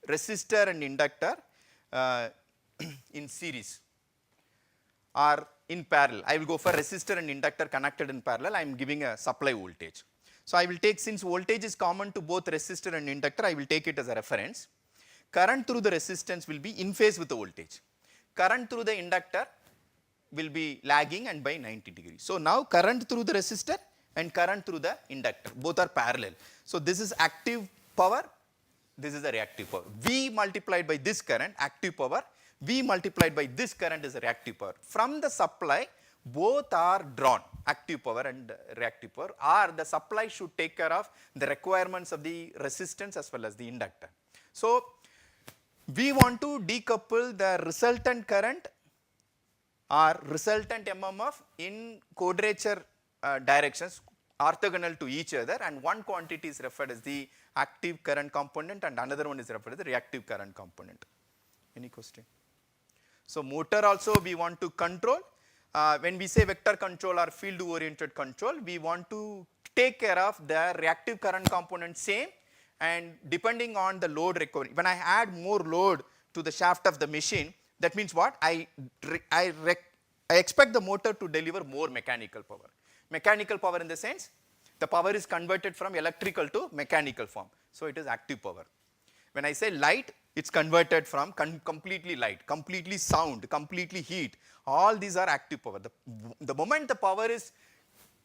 resistor and inductor in series or in parallel, I will go for resistor and inductor connected in parallel, I am giving a supply voltage. So I will take, since voltage is common to both resistor and inductor, I will take it as a reference. Current through the resistance will be in phase with the voltage. Current through the inductor will be lagging and by 90 degrees. So now current through the resistor and current through the inductor, both are parallel. So this is active power, this is the reactive power. V multiplied by this current, active power, V multiplied by this current is a reactive power. From the supply, both are drawn, active power and reactive power, or the supply should take care of the requirements of the resistance as well as the inductor. So we want to decouple the resultant current or resultant MMF in quadrature directions, orthogonal to each other, and one quantity is referred as the active current component and another one is referred as the reactive current component. Any question? So motor also we want to control. When we say vector control or field oriented control, we want to take care of the reactive current component same, and depending on the load recovery. When I add more load to the shaft of the machine, that means what? I expect the motor to deliver more mechanical power. Mechanical power in the sense, the power is converted from electrical to mechanical form. So it is active power. When I say light, it's converted from completely light, completely sound, completely heat. All these are active power. The moment the power is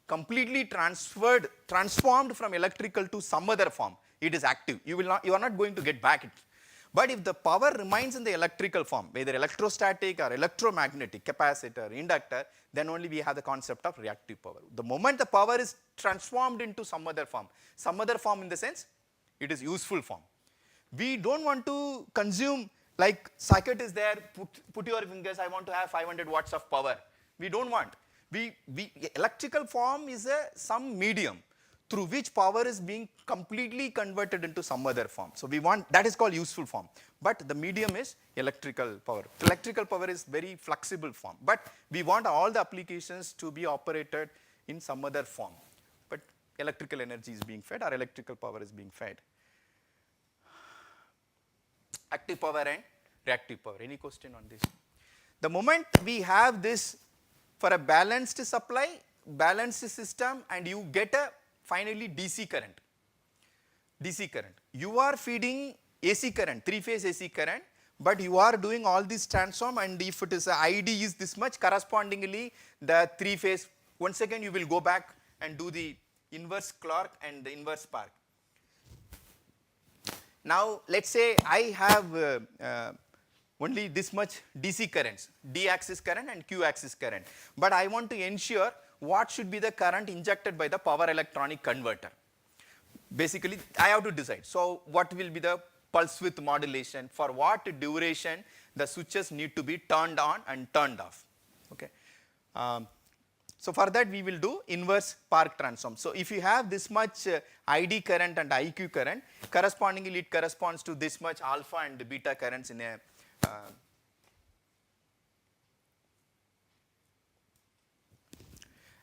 completely transformed from electrical to some other form, it is active. You are not going to get back it. But if the power remains in the electrical form, whether electrostatic or electromagnetic, capacitor, inductor, then only we have the concept of reactive power. The moment the power is transformed into some other form in the sense, it is useful form. We don't want to consume, like circuit is there, put your fingers, I want to have 500 watts of power. We don't want. Electrical form is some medium through which power is being completely converted into some other form. So we want, that is called useful form. But the medium is electrical power. Electrical power is very flexible form. But we want all the applications to be operated in some other form. But electrical energy is being fed or electrical power is being fed. Active power and reactive power. Any question on this? The moment we have this for a balanced supply, balanced system, and you get a finally DC current. DC current. You are feeding AC current, 3-phase AC current, but you are doing all this transform, and if it is a ID is this much, correspondingly the 3-phase, once again you will go back and do the inverse Clark and the inverse spark. Now let's say I have only this much DC currents, D axis current and Q axis current, but I want to ensure what should be the current injected by the power electronic converter. Basically, I have to decide. So what will be the pulse width modulation, for what duration the switches need to be turned on and turned off. Okay. So for that we will do inverse spark transform. So if you have this much ID current and IQ current, correspondingly it corresponds to this much alpha and beta currents in a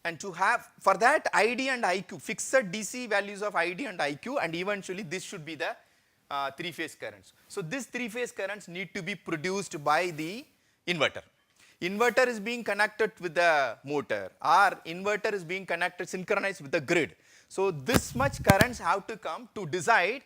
and to have, for that ID and IQ, fixed DC values of ID and IQ, and eventually this should be the 3-phase currents. So these 3-phase currents need to be produced by the inverter. Inverter is being connected with the motor, or inverter is being connected, synchronized with the grid. So this much currents have to come to decide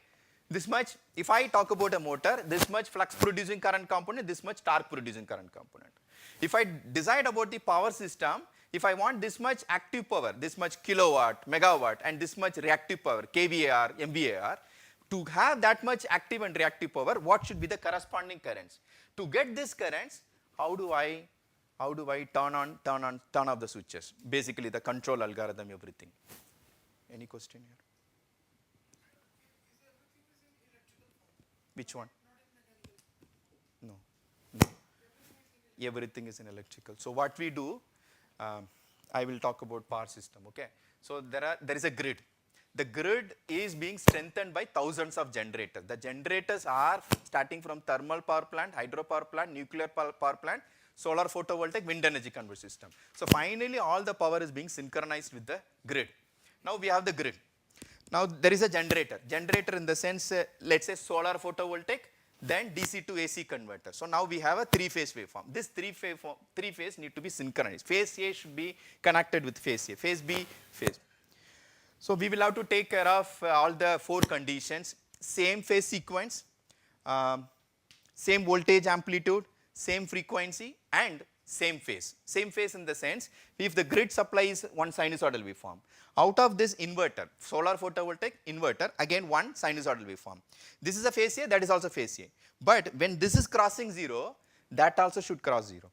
this much. If I talk about a motor, this much flux producing current component, this much torque producing current component. If I decide about the power system, if I want this much active power, this much kilowatt, megawatt, and this much reactive power, kVAR, MVAR, to have that much active and reactive power, what should be the corresponding currents? To get these currents, how do I turn off the switches? Basically the control algorithm, everything. Any question here? Which one? No. Everything is in electrical. So what we do, I will talk about power system. Okay. So there is a grid. The grid is being strengthened by thousands of generators. The generators are starting from thermal power plant, hydropower plant, nuclear power plant, solar photovoltaic, wind energy conversion system. So finally all the power is being synchronized with the grid. Now we have the grid. Now there is a generator. Generator in the sense, let's say solar photovoltaic, then DC to AC converter. So now we have a 3-phase waveform. This 3-phase need to be synchronized. Phase A should be connected with phase A, phase B, phase. So we will have to take care of all the 4 conditions: same phase sequence, same voltage amplitude, same frequency, and same phase. Same phase in the sense, if the grid supply is one sinusoidal waveform, out of this inverter, solar photovoltaic inverter, again one sinusoidal waveform. This is a phase A, that is also phase A. But when this is crossing 0, that also should cross 0.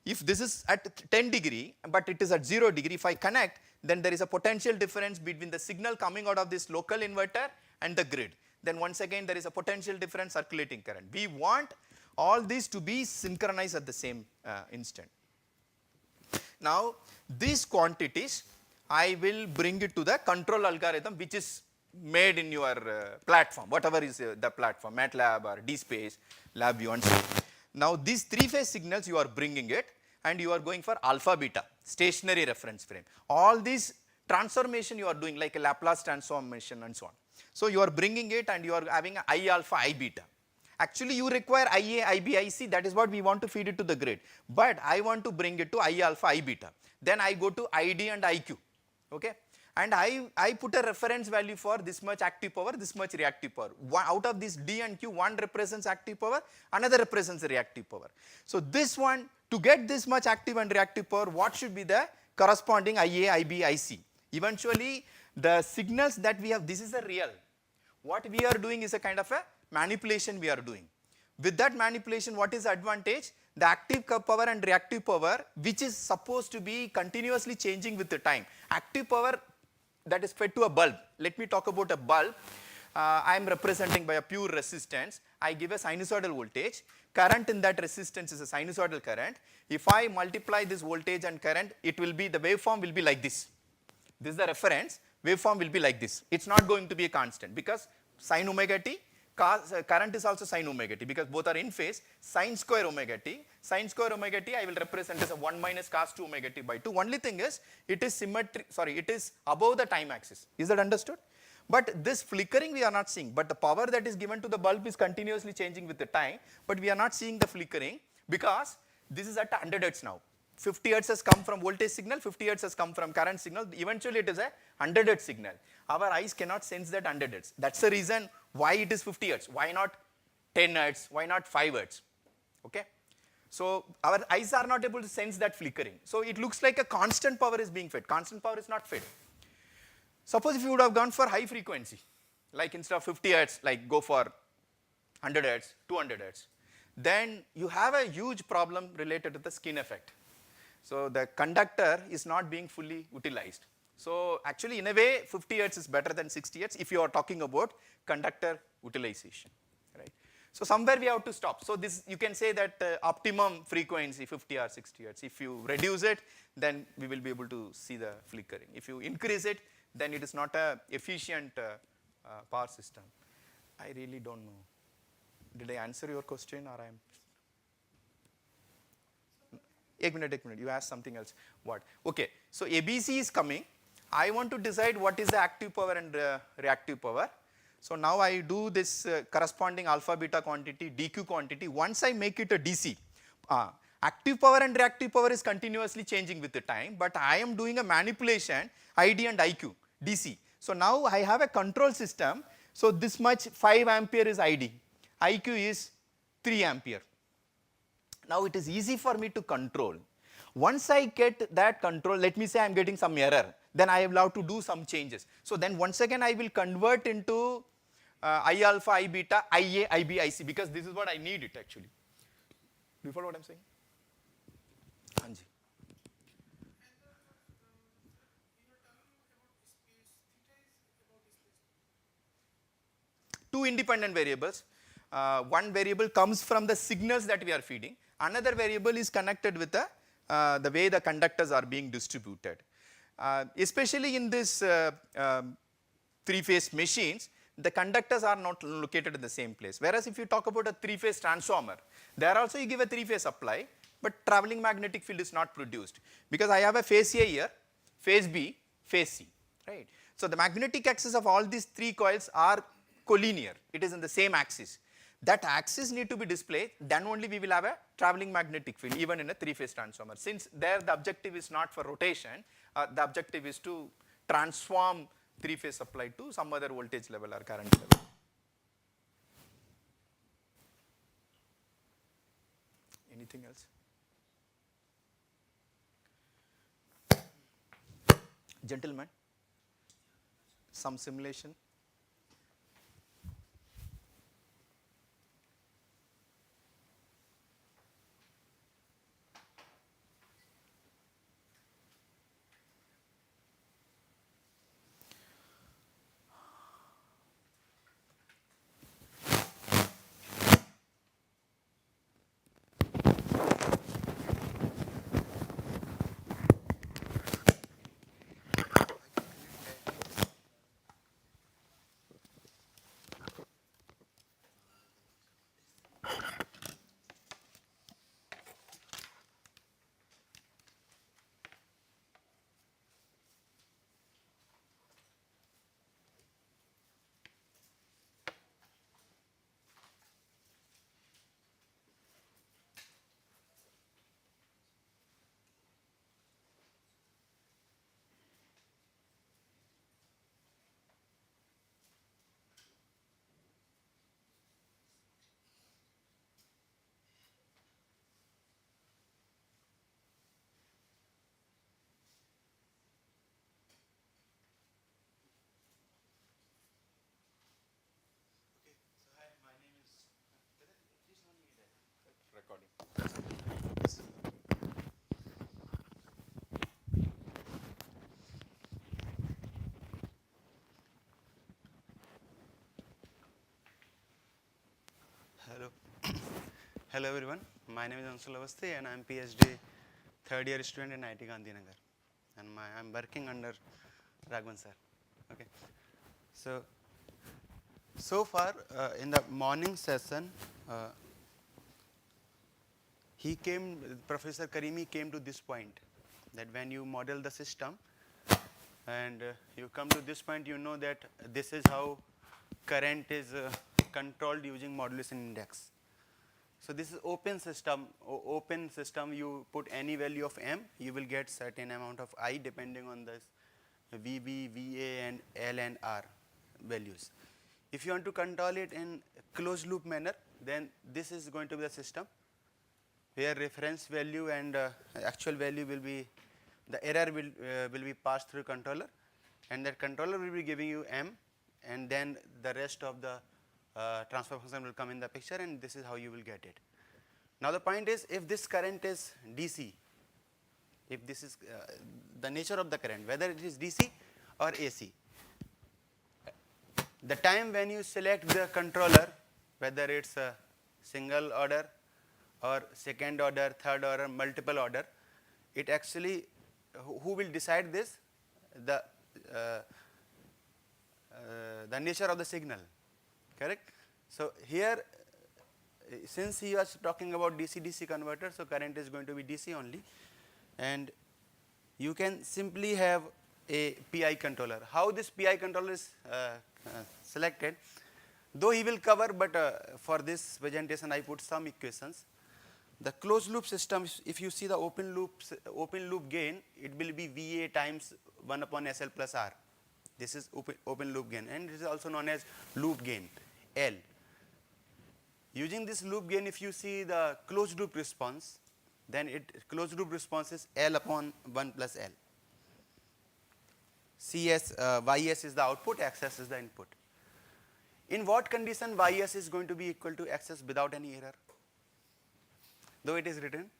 If this is at 10 degree, but it is at 0 degree, if I connect, then there is a potential difference between the signal coming out of this local inverter and the grid. Then once again there is a potential difference circulating current. We want all these to be synchronized at the same instant. Now these quantities I will bring it to the control algorithm which is made in your platform, whatever is the platform, MATLAB or DSpace, LabVIEW and so on. Now these three-phase signals you are bringing it and you are going for alpha beta, stationary reference frame. All these transformation you are doing like a Laplace transformation and so on. So you are bringing it and you are having I alpha, I beta. Actually you require IA, IB, IC, that is what we want to feed it to the grid. But I want to bring it to I alpha, I beta. Then I go to ID and IQ, okay? And I put a reference value for this much active power, this much reactive power. Out of this D and Q, one represents active power, another represents reactive power. So this one, to get this much active and reactive power, what should be the corresponding IA, IB, IC? Eventually, the signals that we have, this is a real. What we are doing is a kind of a manipulation we are doing. With that manipulation, what is the advantage? The active power and reactive power, which is supposed to be continuously changing with the time. Active power that is fed to a bulb. Let me talk about a bulb. I am representing by a pure resistance. I give a sinusoidal voltage. Current in that resistance is a sinusoidal current. If I multiply this voltage and current, it will be, the waveform will be like this. This is the reference. Waveform will be like this. It's not going to be a constant because sin omega t, current is also sin omega t because both are in phase. Sin square omega t. Sin square omega t I will represent as a 1 minus cos 2 omega t by 2. Only thing is it is it is above the time axis. Is that understood? But this flickering we are not seeing. But the power that is given to the bulb is continuously changing with the time. But we are not seeing the flickering because this is at 100 Hertz now. 50 Hertz has come from voltage signal, 50 Hertz has come from current signal. Eventually it is a 100 Hertz signal. Our eyes cannot sense that 100 Hertz. That's the reason why it is 50 Hertz. Why not 10 Hertz? Why not 5 Hertz? Okay? So our eyes are not able to sense that flickering. So it looks like a constant power is being fed. Constant power is not fed. Suppose if you would have gone for high frequency, like instead of 50 Hertz, like go for 100 Hertz, 200 Hertz, then you have a huge problem related to the skin effect. So the conductor is not being fully utilized. So actually in a way 50 Hertz is better than 60 Hertz if you are talking about conductor utilization, right? So somewhere we have to stop. So this you can say that optimum frequency 50 or 60 Hertz. If you reduce it, then we will be able to see the flickering. If you increase it, then it is not a efficient power system. I really don't know. Did I answer your question or I am? Ek minute, you asked something else. What? Okay, so ABC is coming. I want to decide what is the active power and reactive power. So now I do this corresponding alpha beta quantity, DQ quantity. Once I make it a DC, active power and reactive power is continuously changing with the time, but I am doing a manipulation, ID and IQ, DC. So now I have a control system. So this much 5 ampere is ID, IQ is 3 ampere. Now it is easy for me to control. Once I get that control, let me say I am getting some error, then I will have to do some changes. So then once again I will convert into I alpha, I beta, IA, IB, IC because this is what I need it actually. Do you follow what I am saying? Hanji. Two independent variables. One variable comes from the signals that we are feeding. Another variable is connected with the way the conductors are being distributed. Especially in this three-phase machines, the conductors are not located in the same place. Whereas if you talk about a three-phase transformer, there also you give a three-phase supply, but traveling magnetic field is not produced. Because I have a phase A here, phase B, phase C, right? So the magnetic axis of all these three coils are collinear. It is in the same axis. That axis need to be displayed, then only we will have a traveling magnetic field even in a three-phase transformer. Since there the objective is not for rotation, the objective is to transform three-phase supply to some other voltage level or current level. Anything else? Gentlemen, some simulation. Hello everyone, my name is Anshul Avasthi and I am PhD third year student in IIT Gandhinagar, and I am working under Raghavan sir. Okay, so far in the morning session, Professor Karimi came to this point that when you model the system and you come to this point, you know that this is how current is controlled using modulation index. So this is open system. Open system, you put any value of m, you will get certain amount of I depending on this VB, VA and L and R values. If you want to control it in closed loop manner, then this is going to be the system where reference value and actual value will be, the error will be passed through controller, and that controller will be giving you m, and then the rest of the transfer function will come in the picture, and this is how you will get it. Now the point is, if this current is DC, if this is the nature of the current, whether it is DC or AC, the time when you select the controller, whether it's a single order or second order, third order, multiple order, it actually, who will decide this? The nature of the signal, correct? So here, since he was talking about DC-DC converter, so current is going to be DC only, and you can simply have a PI controller. How this PI controller is selected, though he will cover, but for this presentation I put some equations. The closed loop system, if you see the open loop gain, it will be VA times 1 upon SL plus R. This is open loop gain, and it is also known as loop gain, L. Using this loop gain, if you see the closed loop response, then closed loop response is L upon 1 plus L. CS, YS is the output, XS is the input. In what condition YS is going to be equal to XS without any error? Though it is written,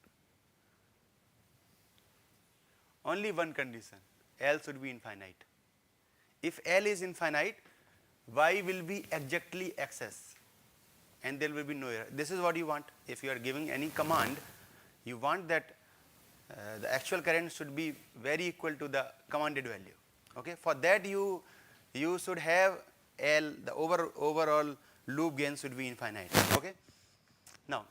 only one condition, L should be infinite. If L is infinite, Y will be exactly XS, and there will be no error. This is what you want. If you are giving any command, you want that the actual current should be very equal to the commanded value. Okay, for that you should have L, the overall loop gain should be infinite. Okay, now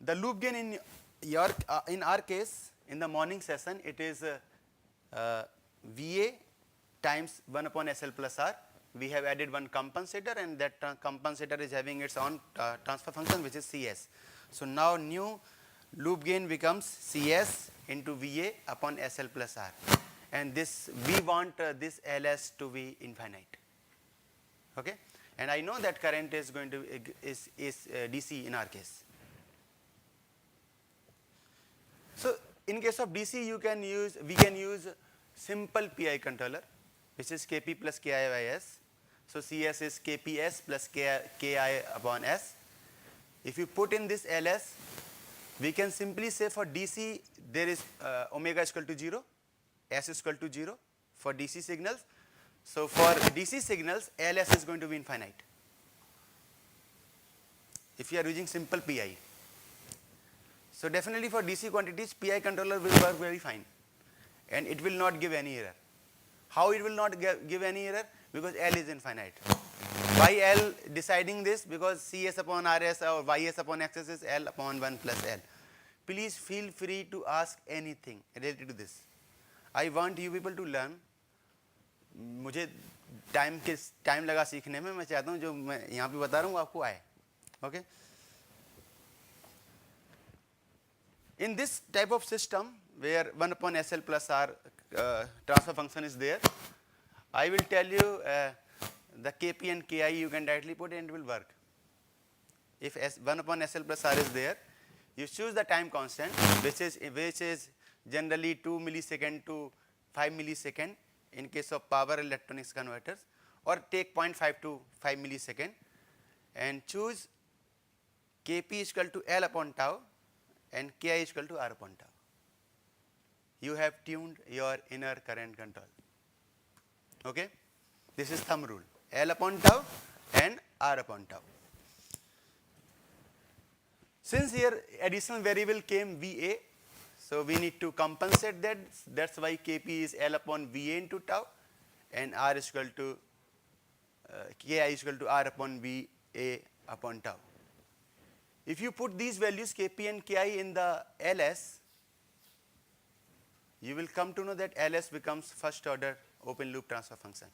the loop gain in our case, in the morning session, it is VA times 1 upon SL plus R. We have added one compensator, and that compensator is having its own transfer function, which is CS. So now new loop gain becomes CS into VA upon SL plus R, and this we want this LS to be infinite. Okay, and I know that current is going to is DC in our case. So in case of DC, we can use simple PI controller, which is Kp plus Ki by S. So CS is Kps plus Ki upon S. If you put in this Ls, we can simply say for DC there is omega is equal to 0, S is equal to 0 for DC signals. So for DC signals, Ls is going to be infinite if you are using simple PI. So definitely for DC quantities, PI controller will work very fine, and it will not give any error. How it will not give any error? Because L is infinite. Why L deciding this? Because CS upon RS or YS upon XS is L upon 1 plus L. Please feel free to ask anything related to this. I want you people to learn. मुझे time लगा सीखने में, मैं चाहता हूँ जो मैं यहाँ पे बता रहा हूँ आपको आए. Okay? In this type of system where 1 upon SL plus R transfer function is there, I will tell you the Kp and Ki you can directly put and it will work. If 1 upon SL plus R is there, you choose the time constant, which is generally 2 millisecond to 5 millisecond in case of power electronics converters, or take 0.5 to 5 millisecond and choose Kp is equal to L upon tau and Ki is equal to R upon tau. You have tuned your inner current control. Okay? This is thumb rule, L upon tau and R upon tau. Since here additional variable came VA, so we need to compensate that. That's why Kp is L upon VA into tau, and R is equal to Ki is equal to R upon VA upon tau. If you put these values Kp and Ki in the LS, you will come to know that LS becomes first order open loop transfer function,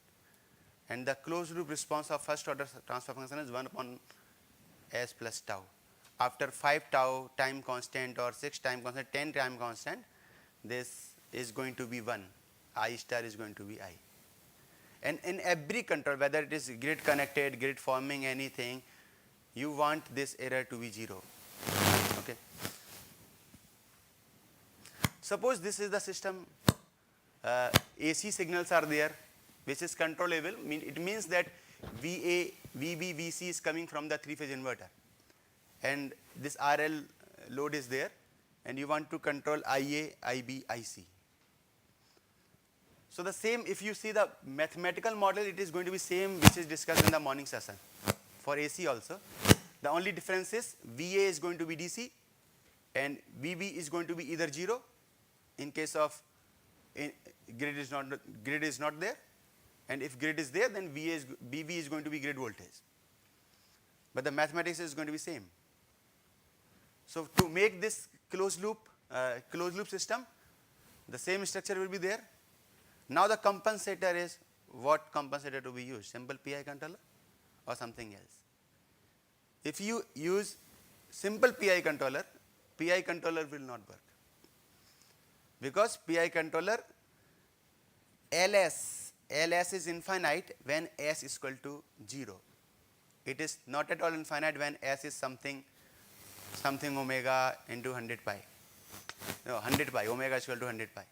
and the closed loop response of first order transfer function is 1 upon S plus tau. After 5 tau time constant or 6 time constant, 10 time constant, this is going to be 1. I star is going to be I. And in every control, whether it is grid connected, grid forming, anything, you want this error to be 0. Okay. Suppose this is the system, AC signals are there, which is controllable. It means that VA, VB, VC is coming from the 3-phase inverter, and this RL load is there, and you want to control IA, IB, IC. So the same, if you see the mathematical model, it is going to be same which is discussed in the morning session for AC also. The only difference is VA is going to be DC, and VB is going to be either 0 in case of grid is not there, and if grid is there, then VB is going to be grid voltage. But the mathematics is going to be same. So to make this closed loop system, the same structure will be there. Now the compensator is, what compensator to be used? Simple PI controller or something else? If you use simple PI controller will not work, because PI controller LS is infinite when S is equal to 0. It is not at all infinite when S is something omega into 100 pi. No, 100 pi, omega is equal to 100 pi.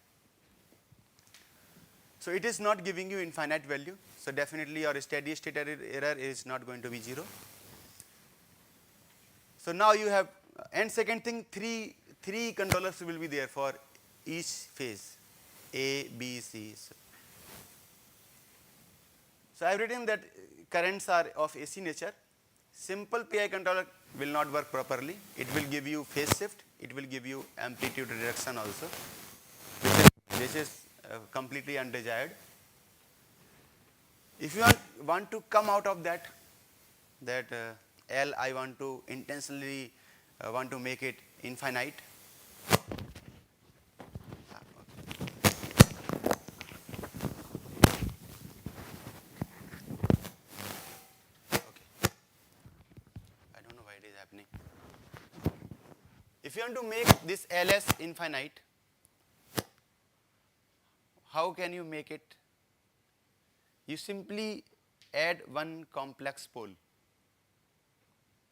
So it is not giving you infinite value. So definitely your steady state error is not going to be 0. So now you have, and second thing, three controllers will be there for each phase, A, B, C. So I have written that currents are of AC nature. Simple PI controller will not work properly. It will give you phase shift. It will give you amplitude reduction also, which is completely undesired. If you want to come out of that L, I want to intentionally want to make it infinite. If you want to make this LS infinite, how can you make it? You simply add one complex pole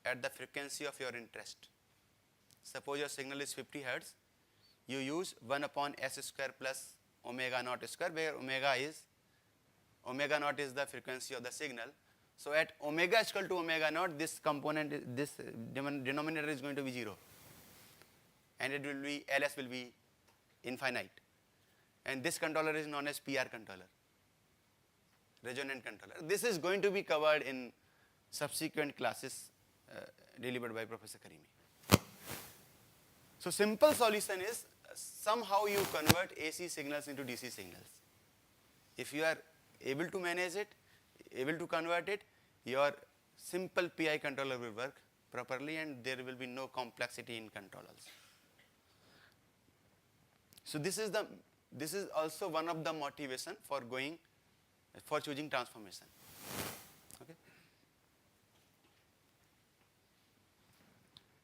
at the frequency of your interest. Suppose your signal is 50 Hertz, you use 1 upon S square plus omega naught square, where omega naught is the frequency of the signal. So at omega is equal to omega naught, this component, this denominator is going to be 0. And it will be, LS will be infinite. And this controller is known as PR controller, resonant controller. This is going to be covered in subsequent classes delivered by Professor Karimi. So simple solution is, somehow you convert AC signals into DC signals. If you are able to manage it, able to convert it, your simple PI controller will work properly, and there will be no complexity in control also. So this is also one of the motivation for choosing transformation. Okay.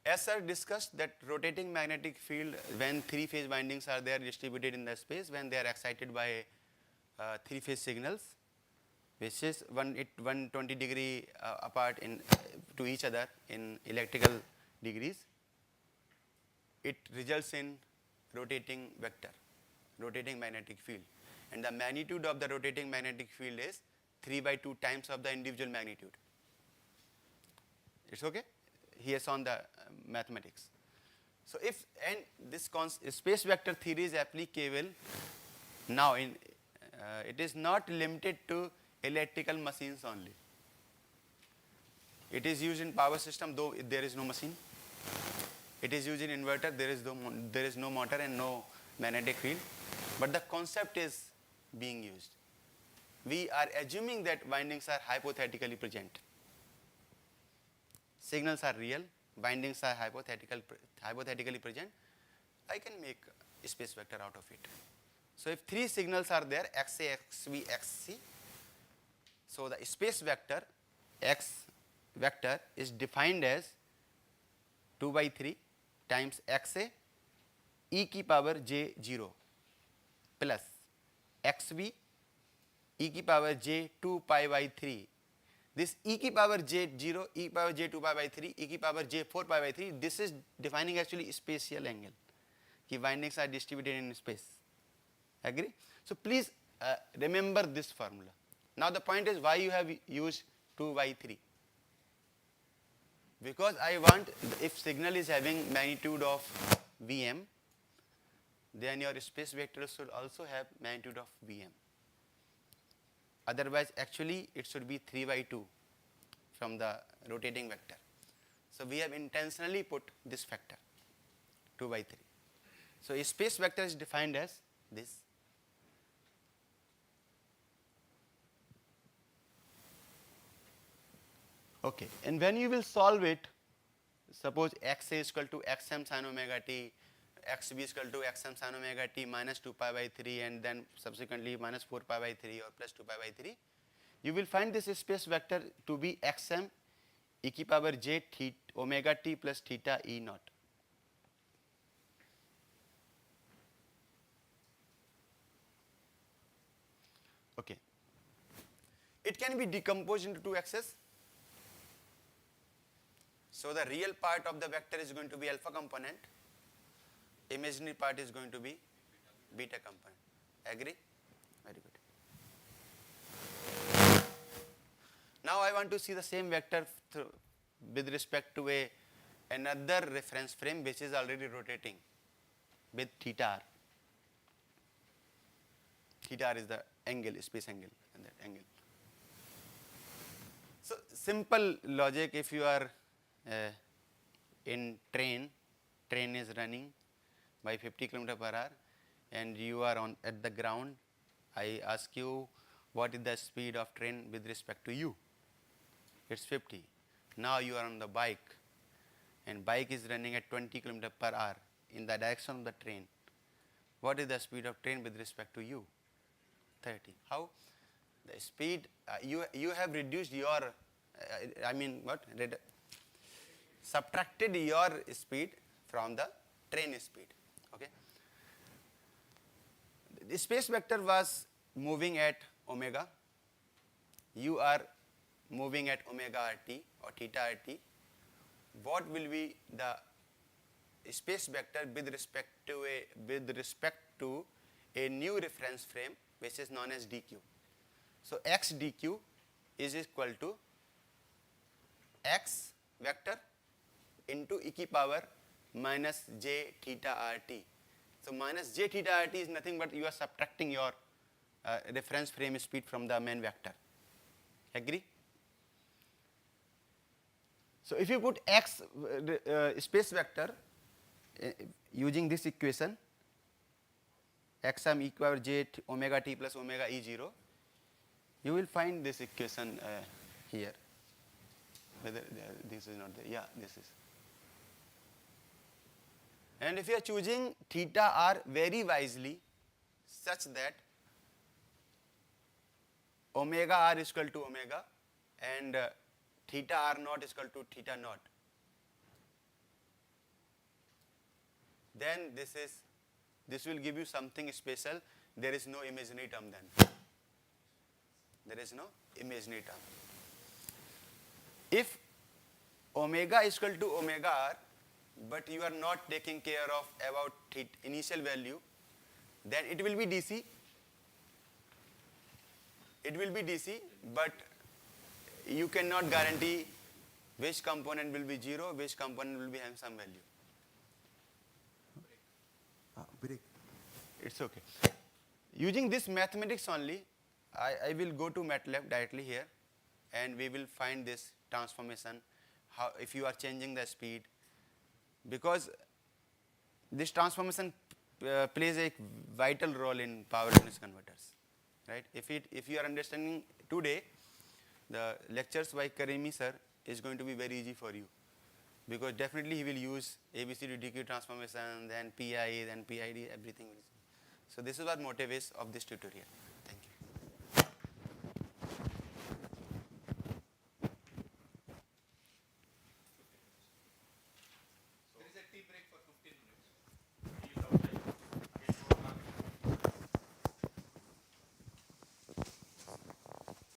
As sir discussed, that rotating magnetic field, when 3-phase windings are there distributed in the space, when they are excited by 3-phase signals, which is 120 degree apart to each other in electrical degrees, it results in rotating vector, rotating magnetic field, and the magnitude of the rotating magnetic field is 3/2 times of the individual magnitude. It's okay? He has shown the mathematics. So if, and this space vector theory is applicable now it is not limited to electrical machines only. It is used in power system, though there is no machine. It is used in inverter, there is no motor and no magnetic field, but the concept is being used. We are assuming that windings are hypothetically present. Signals are real, windings are hypothetically present. I can make a space vector out of it. So if three signals are there, XA, XB, XC, so the space vector X vector is defined as 2 by 3 times XA e की power j0 plus XB e की power j2 pi by 3. This e की power j0, e की power j2 pi by 3, e की power j4 pi by 3, this is defining actually spatial angle. कि windings are distributed in space. Agree? So please remember this formula. Now the point is why you have used 2 by 3. Because I want, if signal is having magnitude of Vm, then your space vector should also have magnitude of Vm. Otherwise actually it should be 3 by 2 from the rotating vector. So we have intentionally put this factor 2 by 3. So a space vector is defined as this. Okay, and when you will solve it, suppose x is equal to xm sin omega t, xb is equal to xm sin omega t minus 2 pi by 3 and then subsequently minus 4 pi by 3 or plus 2 pi by 3, you will find this space vector to be xm e की power j omega t plus theta e naught. Okay. It can be decomposed into two axes. So the real part of the vector is going to be alpha component, imaginary part is going to be beta component. Agree? Very good. Now I want to see the same vector with respect to another reference frame which is already rotating with theta r. Theta r is the angle, space angle, and that angle. So simple logic, if you are in train is running by 50 km per hour and you are at the ground, I ask you what is the speed of train with respect to you. It's 50. Now you are on the bike and bike is running at 20 km per hour in the direction of the train. What is the speed of train with respect to you? 30. How? The speed, you have reduced your, subtracted your speed from the train speed. Okay. The space vector was moving at omega. You are moving at omega rt or theta rt. What will be the space vector with respect to a new reference frame which is known as dq? So x dq is equal to x vector into e की power minus j theta rt. So minus j theta rt is nothing but you are subtracting your reference frame speed from the main vector. Agree? So if you put x space vector using this equation, xm e power j omega t plus omega e0, you will find this equation here. Whether this is not there, yeah, this is. And if you are choosing theta r very wisely, such that omega r is equal to omega and theta r naught is equal to theta naught, then this will give you something special. There is no imaginary term then. There is no imaginary term. If omega is equal to omega r, but you are not taking care of about initial value, then it will be DC. It will be DC, but you cannot guarantee which component will be 0, which component will be having some value. Break. It's okay. Using this mathematics only, I will go to MATLAB directly here and we will find this transformation, how if you are changing the speed, because this transformation plays a vital role in power electronics converters, right? If you are understanding today, the lectures by Karimi sir is going to be very easy for you, because definitely he will use ABCD DQ transformation, then PI, then PID, everything. So this is what motive is of this tutorial.